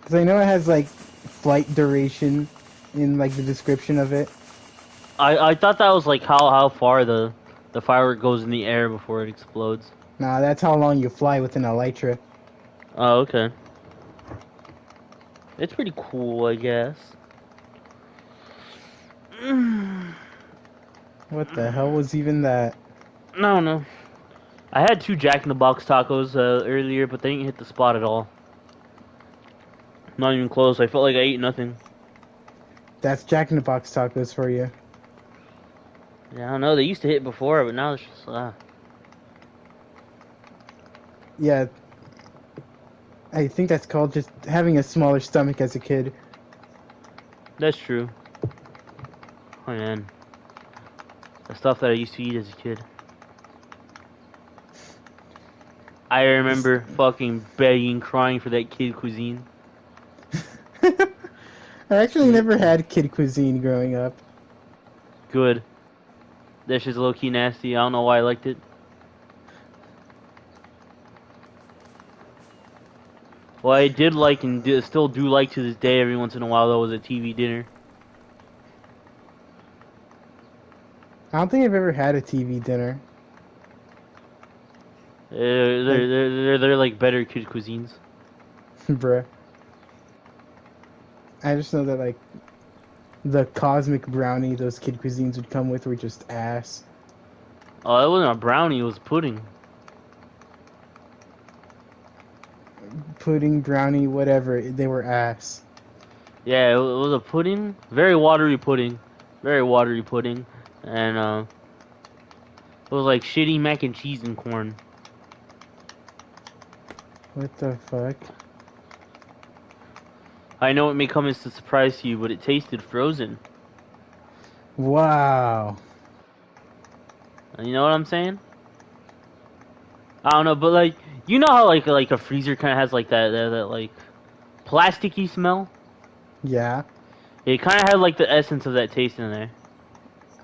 Because I know it has, like, flight duration in, like, the description of it. I thought that was like how far the firework goes in the air before it explodes. Nah, that's how long you fly with an elytra. Oh, okay. It's pretty cool, I guess. What the hell was even that? No, no. I had two Jack in the Box tacos earlier, but they didn't hit the spot at all. Not even close. I felt like I ate nothing. That's Jack in the Box tacos for you. Yeah, I don't know. They used to hit before, but now it's just Yeah, I think that's called just having a smaller stomach as a kid. That's true. Oh man, the stuff that I used to eat as a kid. I remember fucking begging, crying for that kid cuisine. I actually never had kid cuisine growing up. Good. That shit's low key nasty. I don't know why I liked it. What I did like and still do like to this day every once in a while though was a TV dinner. I don't think I've ever had a TV dinner. They're like better kid cuisines. Bruh. I just know that, like, the cosmic brownie those kid cuisines would come with were just ass. Oh, it wasn't a brownie, it was pudding. Pudding, brownie, whatever, they were ass. Yeah, it was a pudding. Very watery pudding. Very watery pudding. And it was like shitty mac and cheese and corn. What the fuck? I know it may come as a surprise to you, but it tasted frozen. Wow. You know what I'm saying? I don't know, but like, you know how like a freezer kind of has like that like plasticky smell? Yeah, It kind of had like the essence of that taste in there.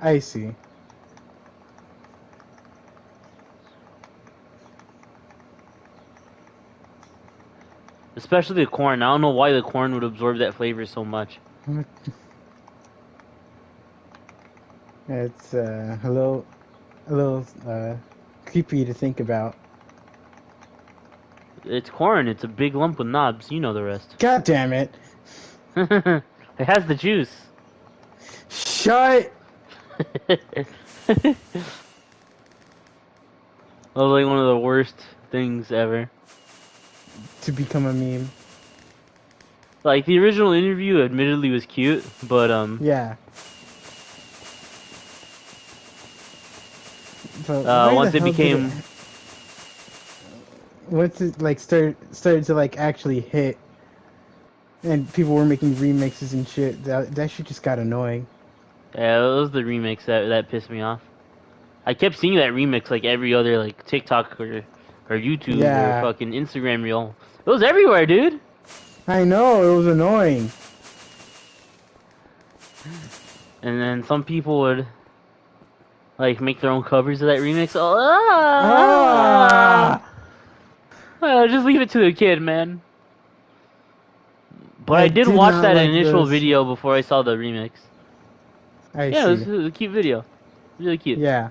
I see. Especially the corn. I don't know why the corn would absorb that flavor so much. It's, hello. a little creepy to think about. It's corn. It's a big lump with knobs. You know the rest. God damn it! It has the juice. Shut. That was like one of the worst things ever. To become a meme. Like the original interview, admittedly was cute, but Yeah. But why once the it hell did became, once it like started to like actually hit, and people were making remixes and shit, that shit just got annoying. yeah, it was the remix that pissed me off. I kept seeing that remix like every other like TikTok or YouTube or Yeah, fucking Instagram reel. It was everywhere, dude. I know it was annoying. And then some people would like make their own covers of that remix. Oh, Ah, just leave it to the kid, man. But I I did did watch not that like initial those. video before I saw the remix. I Yeah, see. it was a cute video. Really cute. Yeah,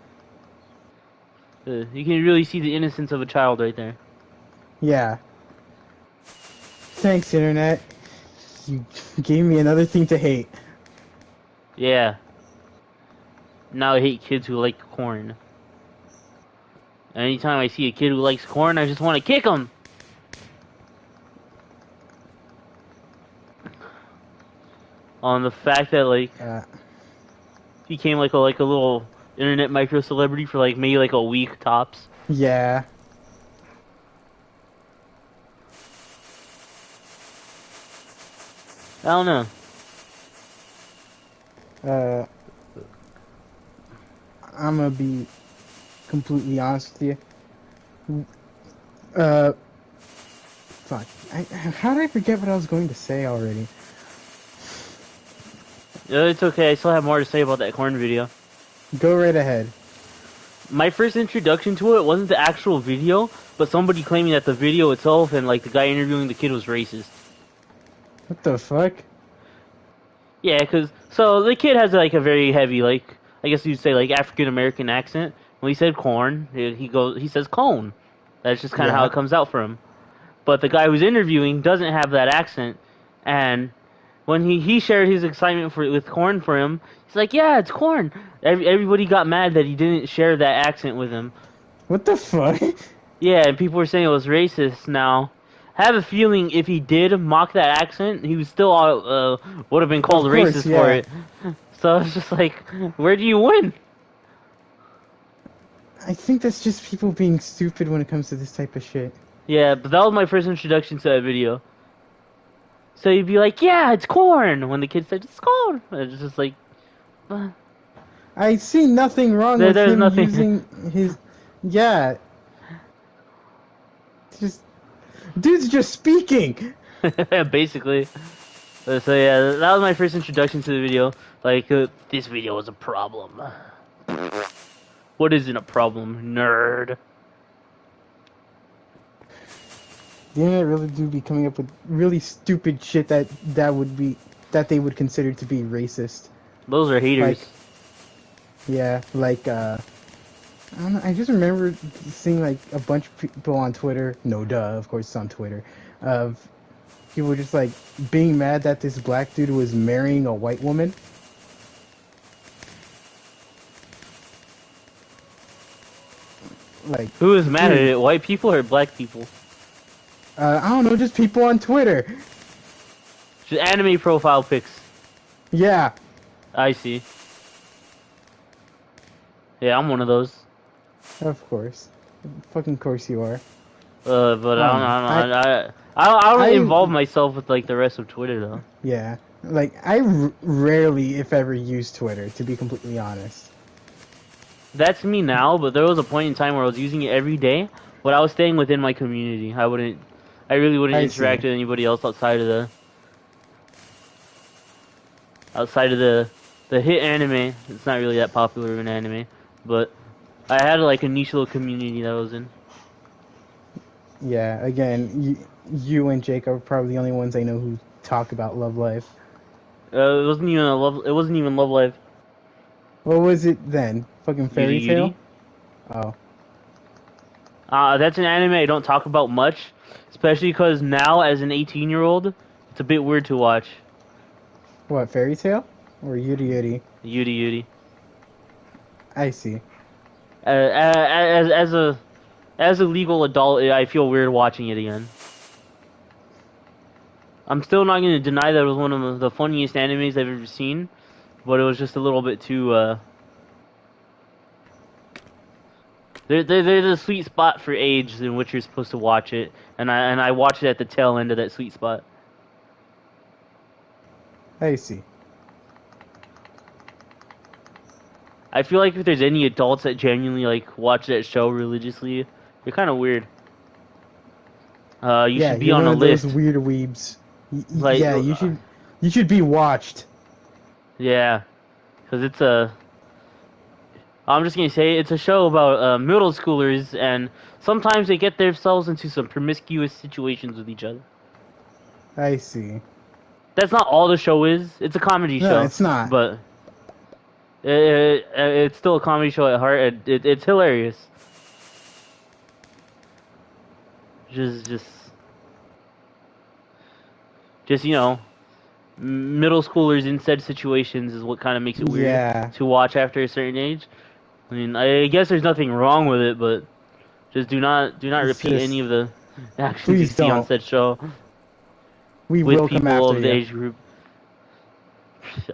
You can really see the innocence of a child right there. yeah. Thanks, internet. You gave me another thing to hate. Yeah. Now I hate kids who like corn. Anytime I see a kid who likes corn, I just want to kick him. On the fact that like Uh, he became like a little internet micro celebrity for like maybe like a week tops. yeah. I don't know. Uh, I'm gonna be completely honest with you. Fuck. How did I forget what I was going to say already? It's okay. I still have more to say about that corn video. Go right ahead. My first introduction to it wasn't the actual video, but somebody claiming that the video itself and like the guy interviewing the kid was racist. What the fuck? Yeah, cause so the kid has like a very heavy like I guess you'd say like African American accent. When he said corn, he says cone. That's just kind of how Yeah. it comes out for him. But the guy who's interviewing doesn't have that accent, and when he shared his excitement with corn for him, he's like, yeah, it's corn. Everybody got mad that he didn't share that accent with him. What the fuck? Yeah, and people were saying it was racist. Now, I have a feeling if he did mock that accent, he was still would have been called Of course, racist for yeah. it. So it's just like, where do you win? I think that's just people being stupid when it comes to this type of shit. Yeah, but that was my first introduction to that video. So you'd be like, yeah, it's corn. When the kid said it's corn, it's just like, uh, I see nothing wrong with there's him nothing. using his. Yeah. Just. Dude's just speaking! Basically. So yeah, that was my first introduction to the video. Like, this video was a problem. What isn't a problem, nerd? The internet really do be coming up with really stupid shit that they would consider to be racist. Those are haters. Like, yeah, like I don't know, I just remember seeing like a bunch of people on Twitter. No, duh, of course it's on Twitter. Of people just like being mad that this black dude was marrying a white woman. Like, Who is mad at dude, it? White people or black people? I don't know, just people on Twitter. Just anime profile pics. Yeah, I see. Yeah, I'm one of those. of course, fucking course you are. But I don't really involve myself with like the rest of Twitter though. Yeah, like I rarely, if ever, use Twitter, to be completely honest. That's me now, but there was a point in time where I was using it every day, but I was staying within my community. I really wouldn't I interact see. with anybody else outside of the hit anime. It's not really that popular of an anime, but I had like a niche little community that I was in. Yeah, again, you and Jake are probably the only ones I know who talk about Love Life. It wasn't even Love Live. What was it then? Fucking Fairy Yuri Tale? Yuri. Oh. That's an anime I don't talk about much, especially because now, as an 18-year-old, it's a bit weird to watch. What, Fairy Tail? Or Yuri Yuri? Yuri Yuri. I see. As a legal adult, I feel weird watching it again. I'm still not going to deny that it was one of the funniest animes I've ever seen, but it was just a little bit too. There's a sweet spot for age in which you're supposed to watch it, and I watched it at the tail end of that sweet spot. I see. I feel like if there's any adults that genuinely like watch that show religiously, you're kind of weird. You should be you're on one a of list. those weird weebs. Like, Yeah, you should be watched. yeah, because it's a. I'm just gonna say it's a show about middle schoolers, and sometimes they get themselves into some promiscuous situations with each other. I see. That's not all the show is. It's a comedy No, show, it's not. but it's still a comedy show at heart. It's hilarious. Just you know, middle schoolers in said situations is what kind of makes it weird Yeah. to watch after a certain age. I mean, I guess there's nothing wrong with it, but just do not It's repeat just- any of the actions you Please see on don't. said show We with will come people after of the you. age group.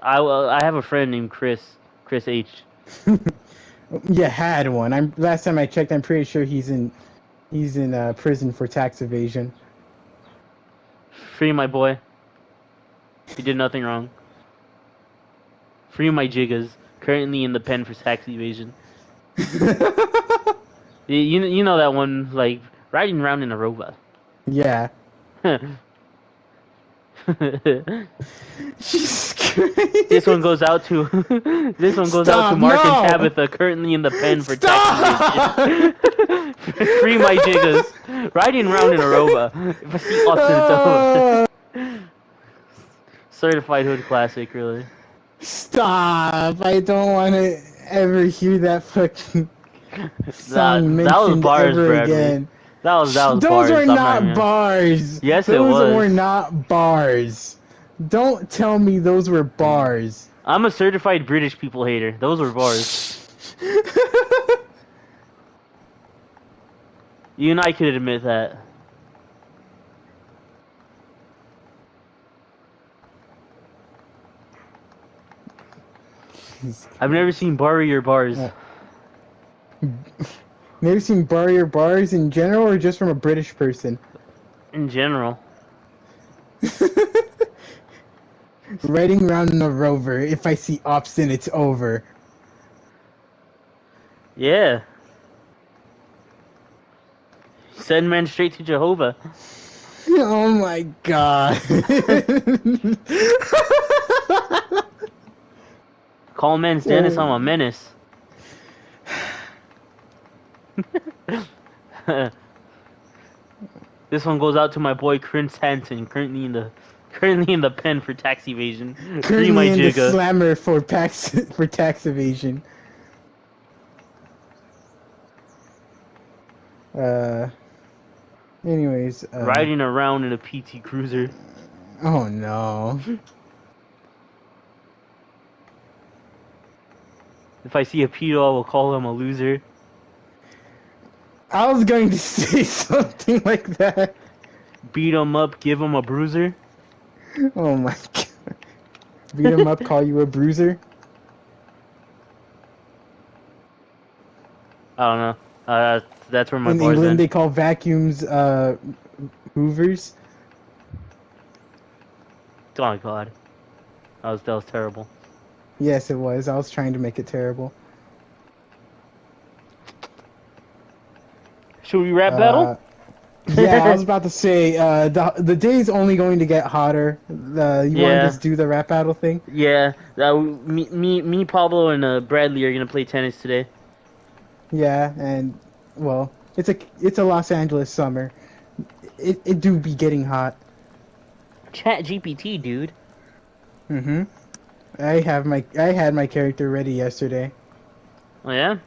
I have a friend named Chris H. You had one. Last time I checked, I'm pretty sure he's in prison for tax evasion. Free my boy. He did nothing wrong. Free my jiggas. Currently in the pen for tax evasion. You know that one, like riding around in a robot. Yeah. Jesus Christ. This one goes out to Stop, Mark no! and Tabitha, currently in the pen for Stop! tax evasion. Free my jiggas. Riding around in a robot. If I see Austin, it's over. Certified hood classic, really. Stop! I don't want to ever hear that fucking song That was mentioned bars, ever Bradley. again. That was Those bars. were I'm not even- bars. Yes, it those was. were not bars. Don't tell me those were bars. I'm a certified British people hater. Those were bars. You and I could admit that. I've never seen bar your bars. Yeah. Never seen bar your bars in general, or just from a British person? In general. Riding around in a rover. If I see Opsin, it's over. Yeah. Send men straight to Jehovah. Oh my god. Call men's Dennis, I'm a menace. This one goes out to my boy Chris Hansen, currently in the pen for tax evasion. Free my Currently in the jigga. slammer for tax evasion. Anyways. Riding around in a PT Cruiser. Oh no. If I see a pedo, I will call him a loser. I was going to say something like that. Beat him up, give him a bruiser. Oh my god. Beat him up, call you a bruiser? I don't know. That's where my In bar's England, in. they call vacuums, hoovers. Oh my god. That was terrible. Yes, it was. I was trying to make it terrible. Should we rap battle? Yeah, I was about to say, the day's only going to get hotter. You want to just do the rap battle thing? Yeah. Me, Pablo, and Bradley are gonna play tennis today. Yeah, and well, it's a Los Angeles summer. It do be getting hot. Chat GPT, dude. Mhm. I had my character ready yesterday. Oh yeah.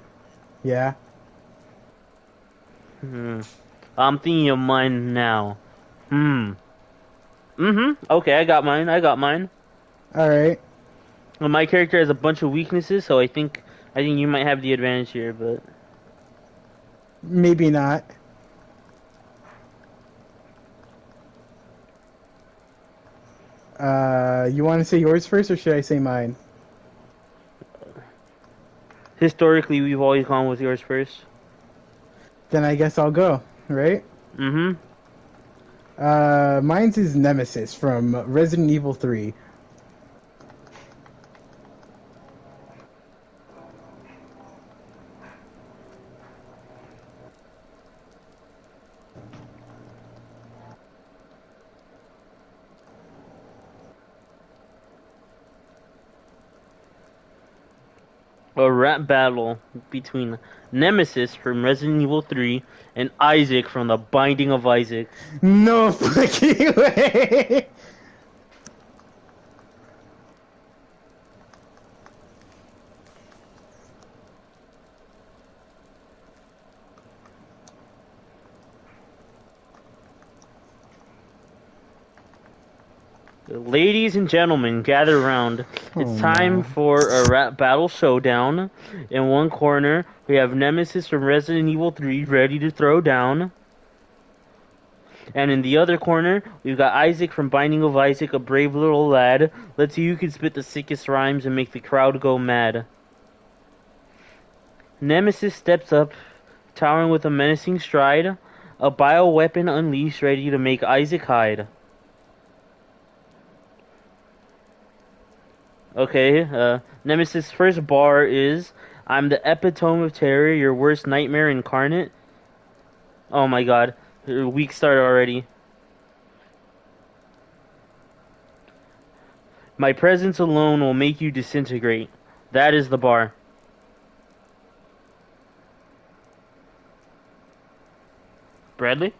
Yeah. Hmm. I'm thinking of mine now. Hmm. Okay, I got mine. I got mine. All right. Well, my character has a bunch of weaknesses, so I think you might have the advantage here, but Maybe not. You want to say yours first, or should I say mine? historically we've always gone with yours first. Then I guess I'll go. Right. Mm-hmm. Mine's is Nemesis from Resident Evil 3. A rap battle between Nemesis from Resident Evil 3 and Isaac from The Binding of Isaac. No fucking way. Ladies and gentlemen, gather round. It's Oh time no. for a rap battle showdown. In one corner, we have Nemesis from Resident Evil 3 ready to throw down. And in the other corner, we've got Isaac from Binding of Isaac, a brave little lad. Let's see who can spit the sickest rhymes and make the crowd go mad. Nemesis steps up, towering with a menacing stride, a bioweapon unleashed ready to make Isaac hide. Okay, Nemesis' first bar is, I'm the epitome of terror, your worst nightmare incarnate. Oh my god, weak start already. My presence alone will make you disintegrate. That is the bar. Bradley?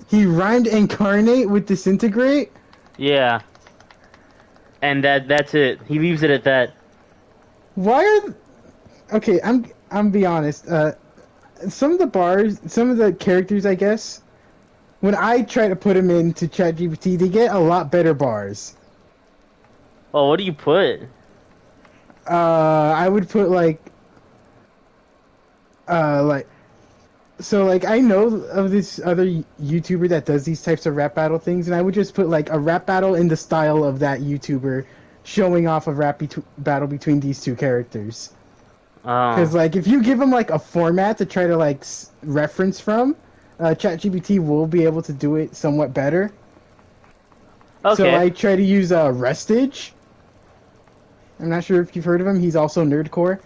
He rhymed incarnate with disintegrate? Yeah. And that's it. He leaves it at that. Why are Okay, I'm be honest. Some of the bars, some of the characters, I guess, when I try to put them into ChatGPT, they get a lot better bars. Oh, what do you put? I would put like so like I know of this other YouTuber that does these types of rap battle things, and I would just put like a rap battle in the style of that YouTuber, showing off a battle between these two characters. Because Oh. like if you give them like a format to try to like reference from, ChatGPT will be able to do it somewhat better. So Okay. I try to use Restige. I'm not sure if you've heard of him. He's also Nerdcore.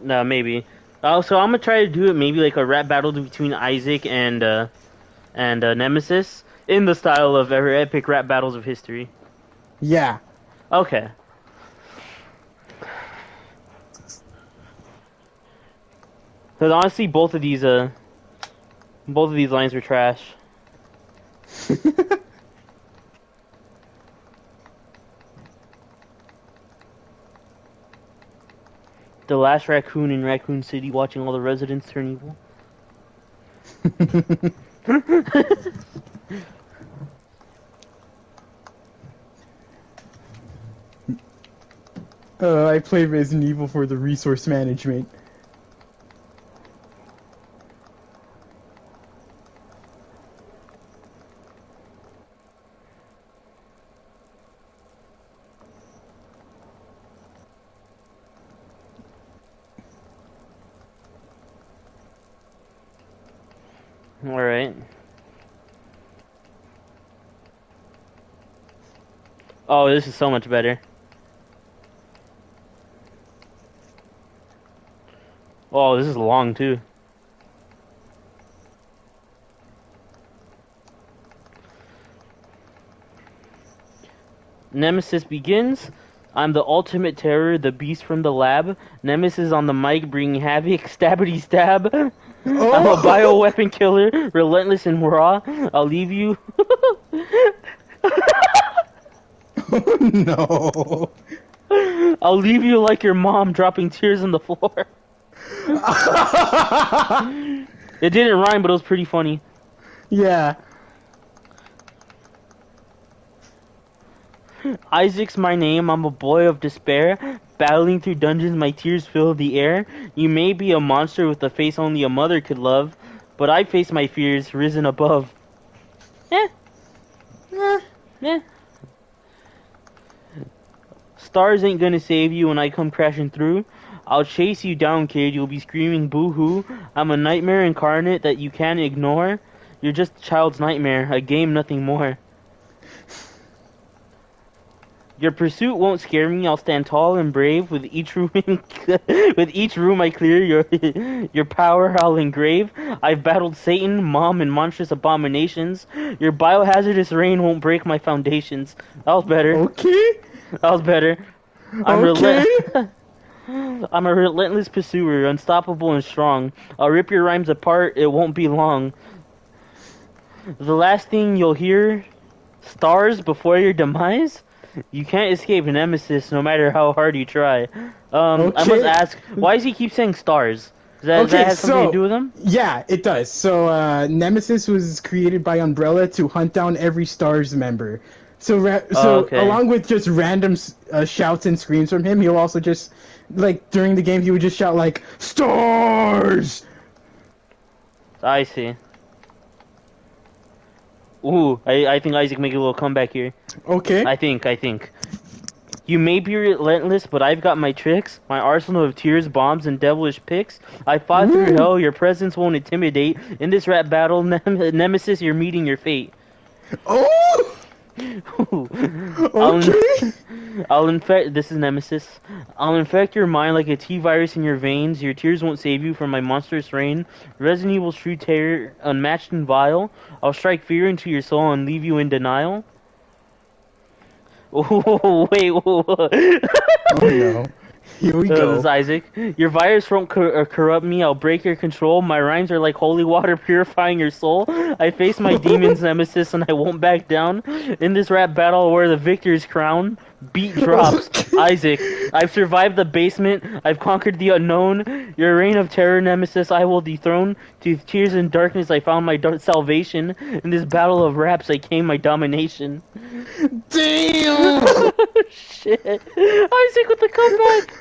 No, maybe. Oh, so I'm gonna try to do it maybe like a rap battle between Isaac and Nemesis in the style of every epic rap battles of history. Yeah. Okay. Because honestly, both of these lines were trash. The last raccoon in Raccoon City watching all the residents turn evil. I play Resident Evil for the resource management. Alright. Oh, this is so much better. Oh, this is long too. Nemesis begins. I'm the ultimate terror, the beast from the lab. Nemesis on the mic bringing havoc, stabbity stab. I'm a Oh bioweapon killer, relentless and raw. I'll leave you. no. I'll leave you like your mom dropping tears on the floor. It didn't rhyme, but it was pretty funny. Yeah. Isaac's my name, I'm a boy of despair. Battling through dungeons, my tears fill the air. You may be a monster with a face only a mother could love, but I face my fears, risen above. Eh, Eh. eh. Stars ain't gonna save you when I come crashing through. I'll chase you down, kid, you'll be screaming boo-hoo. I'm a nightmare incarnate that you can't ignore. You're just a child's nightmare, a game, nothing more. Your pursuit won't scare me. I'll stand tall and brave. With each room, with each room I clear, your power I'll engrave. I've battled Satan, Mom, and monstrous abominations. Your biohazardous rain won't break my foundations. That was better. Okay. That was better. I'm Okay. I'm a relentless pursuer, unstoppable and strong. I'll rip your rhymes apart. It won't be long. The last thing you'll hear, stars before your demise. You can't escape Nemesis no matter how hard you try. I must Okay. ask, why does he keep saying stars? Does that have something to do with him? Yeah, it does. So, Nemesis was created by Umbrella to hunt down every Stars member. So, okay. along with just random shouts and screams from him, he'll also just, like, during the game, he would just shout, like, Stars! I see. Ooh, I think Isaac make a little comeback here. Okay. I think. You may be relentless, but I've got my tricks. My arsenal of tears, bombs, and devilish picks. I fought through hell, your presence won't intimidate. In this rap battle, Nemesis, you're meeting your fate. Oh! Okay. I'll infect. This is Nemesis. I'll infect your mind like a T-virus in your veins. Your tears won't save you from my monstrous rain. Resident Evil's true terror, unmatched and vile. I'll strike fear into your soul and leave you in denial. Oh wait. Oh no. Here we This go. is Isaac. Your virus won't corrupt me. I'll break your control. My rhymes are like holy water purifying your soul. I face my demons, Nemesis, and I won't back down. In this rap battle, I'll wear the victor's crown. Beat drops. Isaac. I've survived the basement. I've conquered the unknown. Your reign of terror, Nemesis, I will dethrone. To tears and darkness, I found my salvation. In this battle of raps, I came my domination. Damn! Shit. Isaac with the comeback.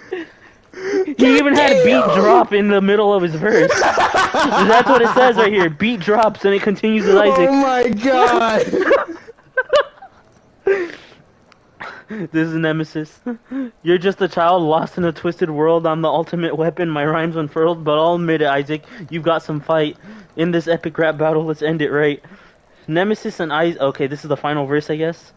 He even had beat drop in the middle of his verse. That's what it says right here. Beat drops and it continues with Isaac. Oh my god! This is Nemesis. You're just a child lost in a twisted world. I'm the ultimate weapon. My rhymes unfurled, but I'll admit it, Isaac. You've got some fight. In this epic rap battle, let's end it right. Nemesis and Isaac. Okay, this is the final verse, I guess.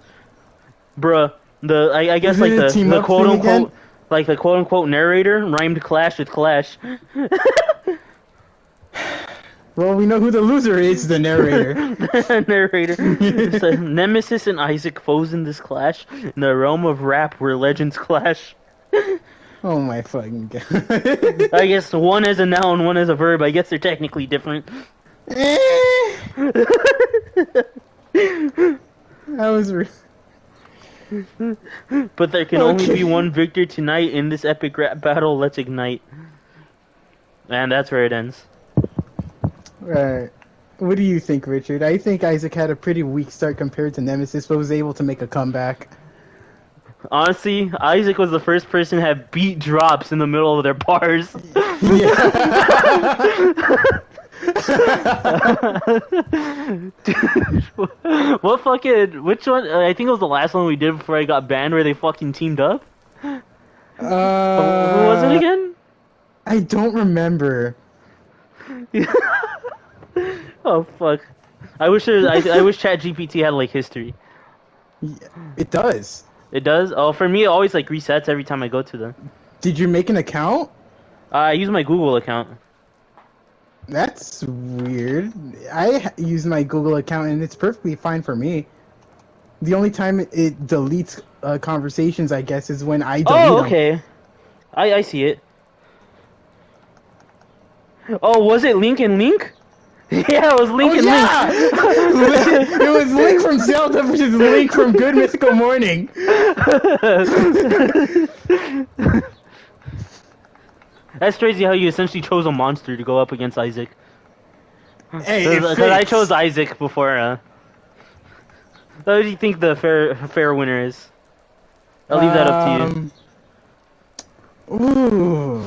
Bruh, I guess Isn't like it team the up quote thing unquote again? like the quote unquote narrator rhymed clash with clash. Well, we know who the loser is, the narrator. Narrator. So, Nemesis and Isaac foes in this clash in the realm of rap where legends clash. Oh my fucking god. I guess one as a noun, one as a verb. I guess they're technically different. That was. But there can only Okay. be one victor tonight in this epic rap battle. Let's ignite. And that's where it ends. Alright. What do you think, Richard? I think Isaac had a pretty weak start compared to Nemesis, but was able to make a comeback. Honestly, Isaac was the first person to have beat drops in the middle of their bars. Dude, what fucking, which one? I think it was the last one we did before I got banned where they fucking teamed up. Who was it again? I don't remember. Oh fuck! I wish I wish ChatGPT had like history. It does. It does. Oh, for me, it always like resets every time I go to them. Did you make an account? I use my Google account. That's weird. I use my Google account and it's perfectly fine for me. The only time it deletes conversations, I guess, is when I delete Oh, them. okay. I see it. Oh, was it Link and Link? Yeah, it was Link and yeah! It was Link from Zelda versus Link from Good Mythical Morning. That's crazy how you essentially chose a monster to go up against Isaac. Hey, it Because I chose fits. Isaac before. What do you think the fair winner is? I'll leave that up to you. Um. Ooh.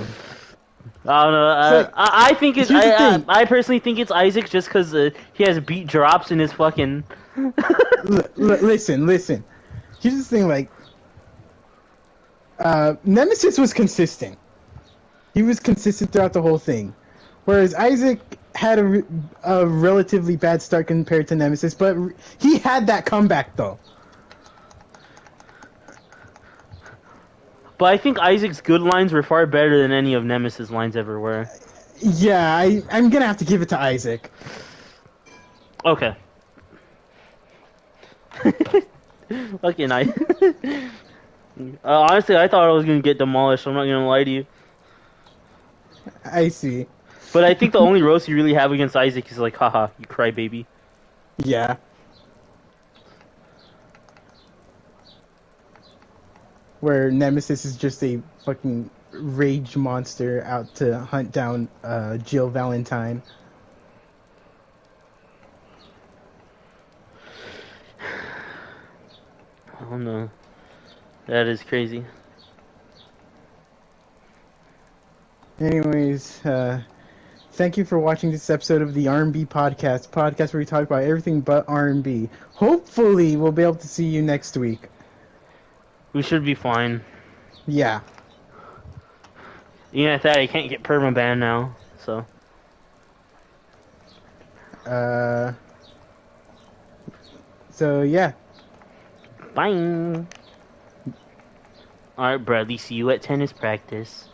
I don't know. It's like, I think it's here's the thing. I personally think it's Isaac just because he has beat drops in his fucking. Listen. Here's the thing. Like, Nemesis was consistent. He was consistent throughout the whole thing, whereas Isaac had a relatively bad start compared to Nemesis, but he had that comeback though. But I think Isaac's good lines were far better than any of Nemesis' lines ever were. Yeah, I'm gonna have to give it to Isaac. Okay. Fucking I. Honestly, I thought I was gonna get demolished. I'm not gonna lie to you. I see. But I think the only roast you really have against Isaac is like, haha, you crybaby. Yeah. Where Nemesis is just a fucking rage monster out to hunt down Jill Valentine. I don't know. That is crazy. Anyways, thank you for watching this episode of the R&B podcast where we talk about everything but R&B. Hopefully, we'll be able to see you next week. We should be fine. Yeah. Even at that, I can't get permaban now, so. So yeah. Bye. Alright, Bradley, see you at tennis practice.